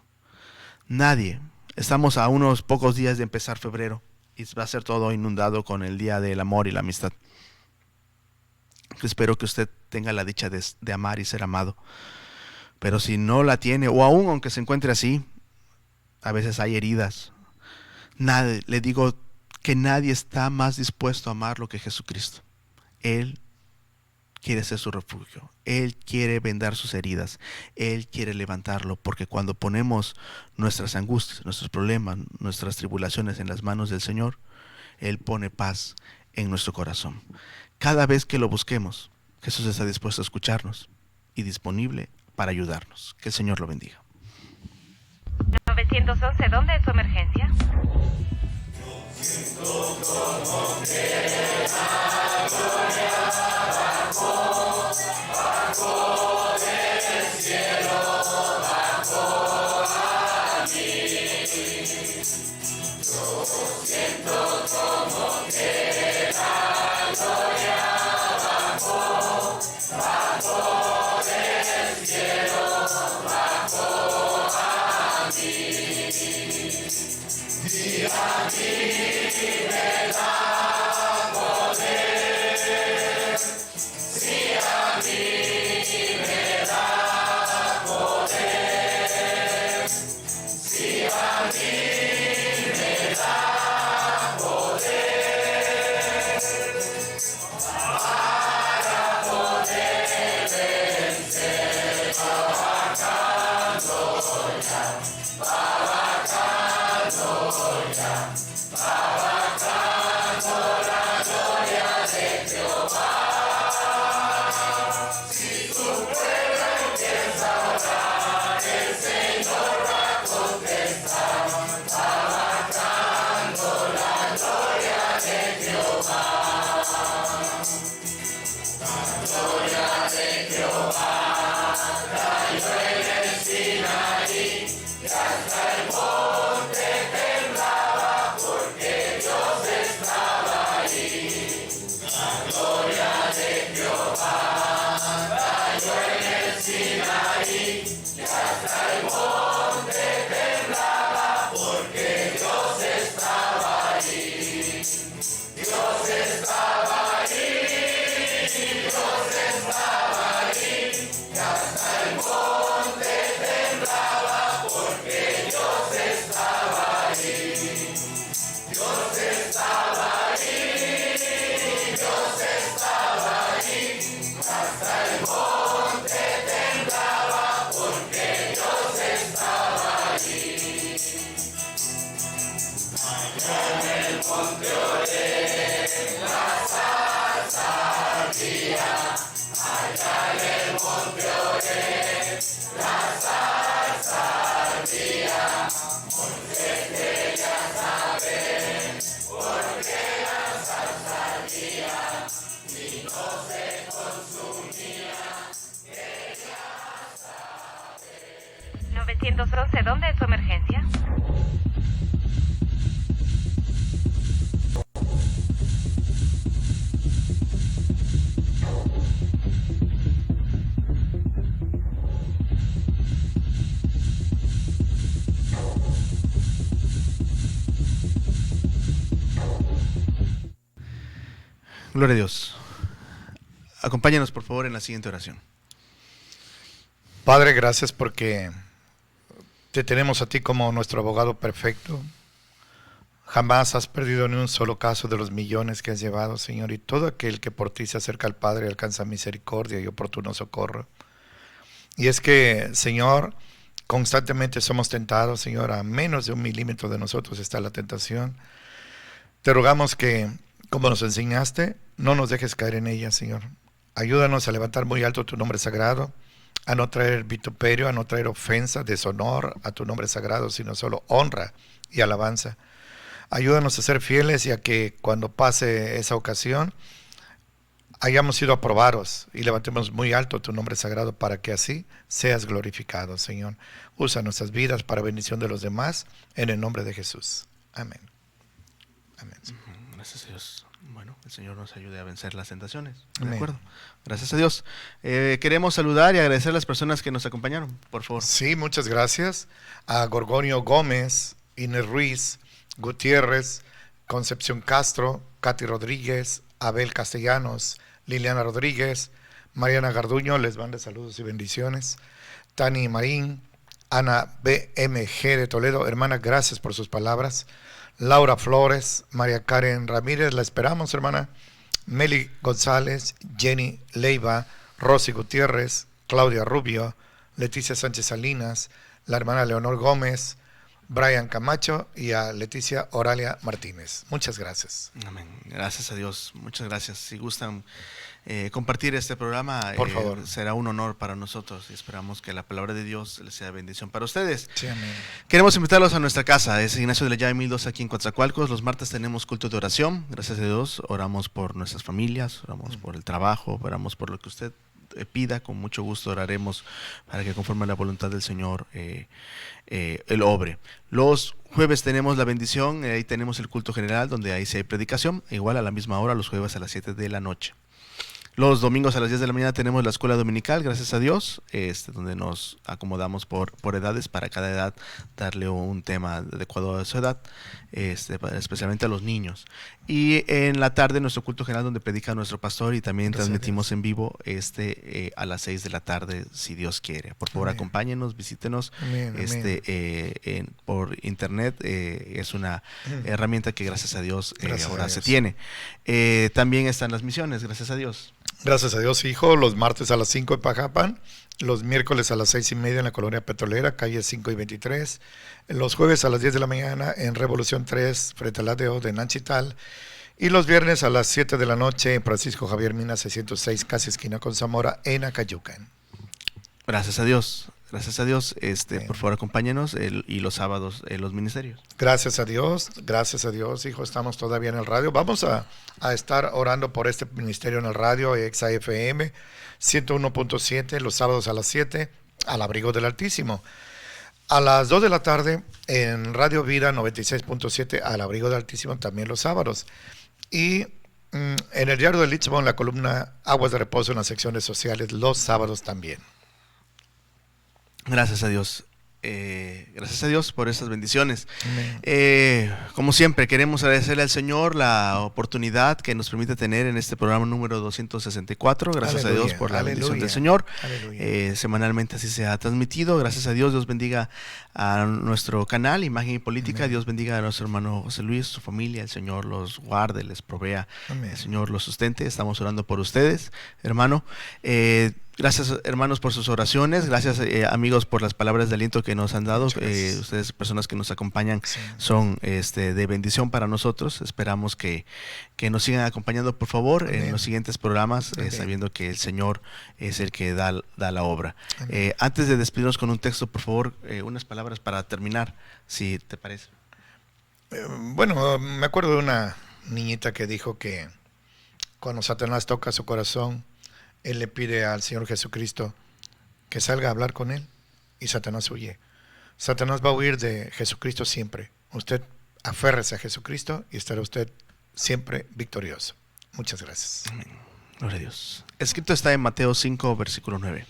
Nadie, estamos a unos pocos días de empezar febrero y va a ser todo inundado con el día del amor y la amistad. Espero que usted tenga la dicha de amar y ser amado. Pero si no la tiene, o aún aunque se encuentre así, a veces hay heridas. Le digo que nadie está más dispuesto a amarlo que Jesucristo. Él quiere ser su refugio. Él quiere vendar sus heridas. Él quiere levantarlo, porque cuando ponemos nuestras angustias, nuestros problemas, nuestras tribulaciones en las manos del Señor, Él pone paz en nuestro corazón. Cada vez que lo busquemos, Jesús está dispuesto a escucharnos y disponible para ayudarnos. Que el Señor lo bendiga. 911, ¿dónde es su emergencia? 911, ¿dónde es su emergencia? Gloria a Dios. Acompáñanos por favor en la siguiente oración. Padre, gracias porque te tenemos a ti como nuestro abogado perfecto. Jamás has perdido ni un solo caso de los millones que has llevado, Señor, y todo aquel que por ti se acerca al Padre alcanza misericordia y oportuno socorro. Y es que, Señor, constantemente somos tentados, Señor, a menos de 1 milímetro de nosotros está la tentación. Te rogamos que, como nos enseñaste, no nos dejes caer en ella, Señor. Ayúdanos a levantar muy alto tu nombre sagrado, a no traer vituperio, a no traer ofensa, deshonor a tu nombre sagrado, sino solo honra y alabanza. Ayúdanos a ser fieles y a que cuando pase esa ocasión hayamos sido aprobados y levantemos muy alto tu nombre sagrado para que así seas glorificado, Señor. Usa nuestras vidas para bendición de los demás, en el nombre de Jesús. Amén. Amén. Gracias a Dios. Bueno, el Señor nos ayude a vencer las tentaciones. Amén. De acuerdo. Gracias a Dios. Queremos saludar y agradecer a las personas que nos acompañaron, por favor. Sí, muchas gracias a Gorgonio Gómez, Inés Ruiz, Gutiérrez, Concepción Castro, Katy Rodríguez, Abel Castellanos, Liliana Rodríguez, Mariana Garduño, les mando saludos y bendiciones. Tani Marín, Ana BMG de Toledo, hermana, gracias por sus palabras. Laura Flores, María Karen Ramírez, la esperamos, hermana. Meli González, Jenny Leiva, Rosy Gutiérrez, Claudia Rubio, Leticia Sánchez Salinas, la hermana Leonor Gómez, Brian Camacho y a Leticia Oralia Martínez. Muchas gracias. Amén. Gracias a Dios. Muchas gracias. Si gustan compartir este programa, Por favor. será un honor para nosotros y esperamos que la palabra de Dios les sea bendición para ustedes. Sí, amén. Queremos invitarlos a nuestra casa, es Ignacio de la Llave 1002 aquí en Coatzacoalcos. Los martes tenemos culto de oración, gracias a Dios, oramos por nuestras familias, oramos por el trabajo, oramos por lo que usted pida, con mucho gusto oraremos para que conforme a la voluntad del Señor el obre. Los jueves tenemos la bendición, ahí tenemos el culto general donde ahí sí hay predicación, igual a la misma hora, los jueves a las 7 de la noche. Los domingos a las 10 de la mañana tenemos la escuela dominical, gracias a Dios, donde nos acomodamos por edades, para cada edad darle un tema adecuado a su edad, especialmente a los niños. Y en la tarde nuestro culto general donde predica nuestro pastor y también Gracias transmitimos en vivo a las 6 de la tarde, si Dios quiere. Por favor, Amén. acompáñenos, visítenos. Amén, amén. Por internet es una herramienta que gracias a Dios Gracias ahora a se Dios. tiene. También están las misiones, gracias a Dios. Gracias a Dios, hijo. Los martes a las 5 en Pajapan, los miércoles a las 6:30 en la Colonia Petrolera, calle 5 y 23, los jueves a las 10 de la mañana en Revolución 3, frente al ADO de Nanchital, y los viernes a las 7 de la noche en Francisco Javier Mina 606, casi esquina con Zamora, en Acayucan. Gracias a Dios. Gracias a Dios, por favor acompáñenos y los sábados los ministerios. Gracias a Dios, hijo, estamos todavía en el radio. Vamos a estar orando por este ministerio en el radio, EXA-FM 101.7, los sábados a las 7, al abrigo del Altísimo. A las 2 de la tarde en Radio Vida 96.7, al abrigo del Altísimo, también los sábados. Y en el diario de Lisbon, la columna Aguas de Reposo en las secciones sociales, los sábados también. Gracias a Dios. Gracias a Dios por esas bendiciones. Amén. Como siempre, queremos agradecerle al Señor la oportunidad que nos permite tener en este programa número 264. Gracias a Dios por la bendición del Señor. Semanalmente así se ha transmitido. Gracias a Dios. Dios bendiga a nuestro canal Imagen y Política. Amén. Dios bendiga a nuestro hermano José Luis, su familia. El Señor los guarde, les provea. Amén. El Señor los sustente. Estamos orando por ustedes, hermano. Gracias, hermanos, por sus oraciones. Gracias, amigos, por las palabras de aliento que nos han dado. Ustedes, personas que nos acompañan, Sí. son de bendición para nosotros. Esperamos que nos sigan acompañando, por favor, Amén. en los siguientes programas, Amén. sabiendo que el Señor es el que da la obra. Amén. Antes de despedirnos con un texto, por favor, unas palabras para terminar, si te parece. Bueno, me acuerdo de una niñita que dijo que cuando Satanás toca su corazón, él le pide al Señor Jesucristo que salga a hablar con él y Satanás huye. Satanás va a huir de Jesucristo siempre. Usted aférrese a Jesucristo y estará usted siempre victorioso. Muchas gracias. Amén. Gloria a Dios. Escrito está en Mateo 5, versículo 9.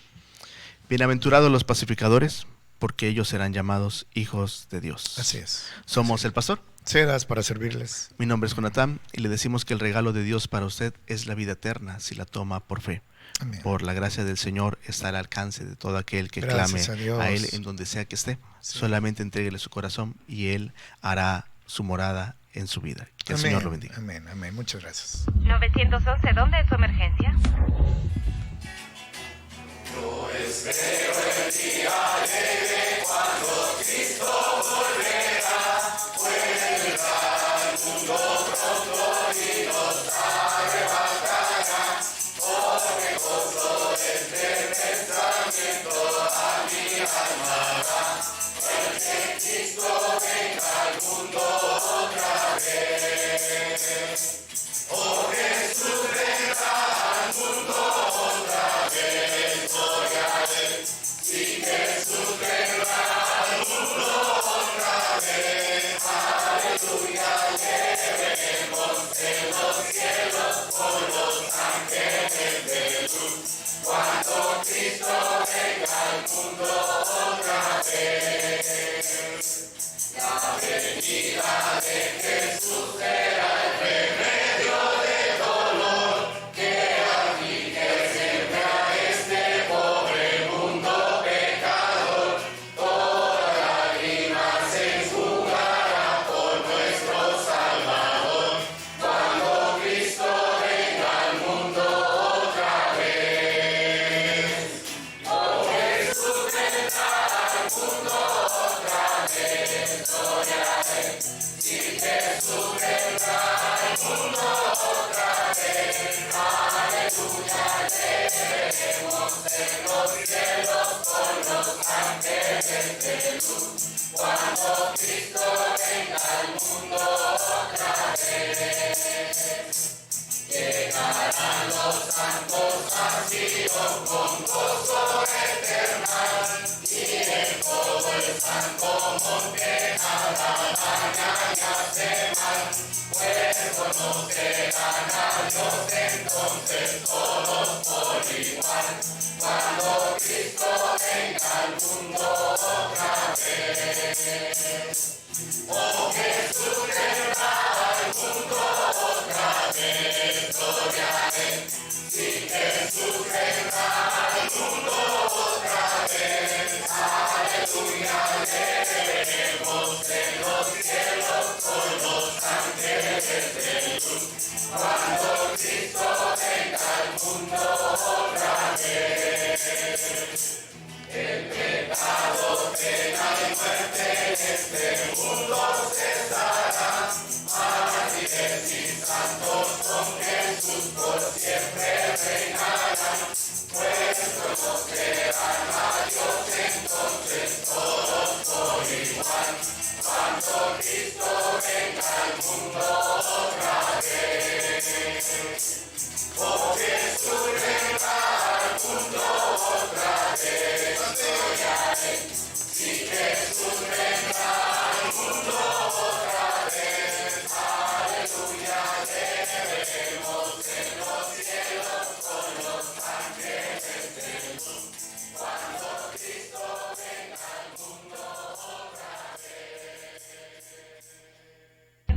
Bienaventurados los pacificadores, porque ellos serán llamados hijos de Dios. Así es. Somos el pastor. Cedas para servirles. Mi nombre es Jonatán y le decimos que el regalo de Dios para usted es la vida eterna si la toma por fe. Amén. Por la gracia del Señor está al alcance de todo aquel que Gracias clame a Dios. a Él en donde sea que esté. Sí. Solamente entréguele su corazón y Él hará su morada en su vida. Que el Amén. Señor lo bendiga. Amén, amén. Muchas gracias. 911, ¿dónde es su emergencia? Cuando Cristo venga al mundo.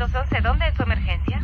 911, ¿dónde es su emergencia?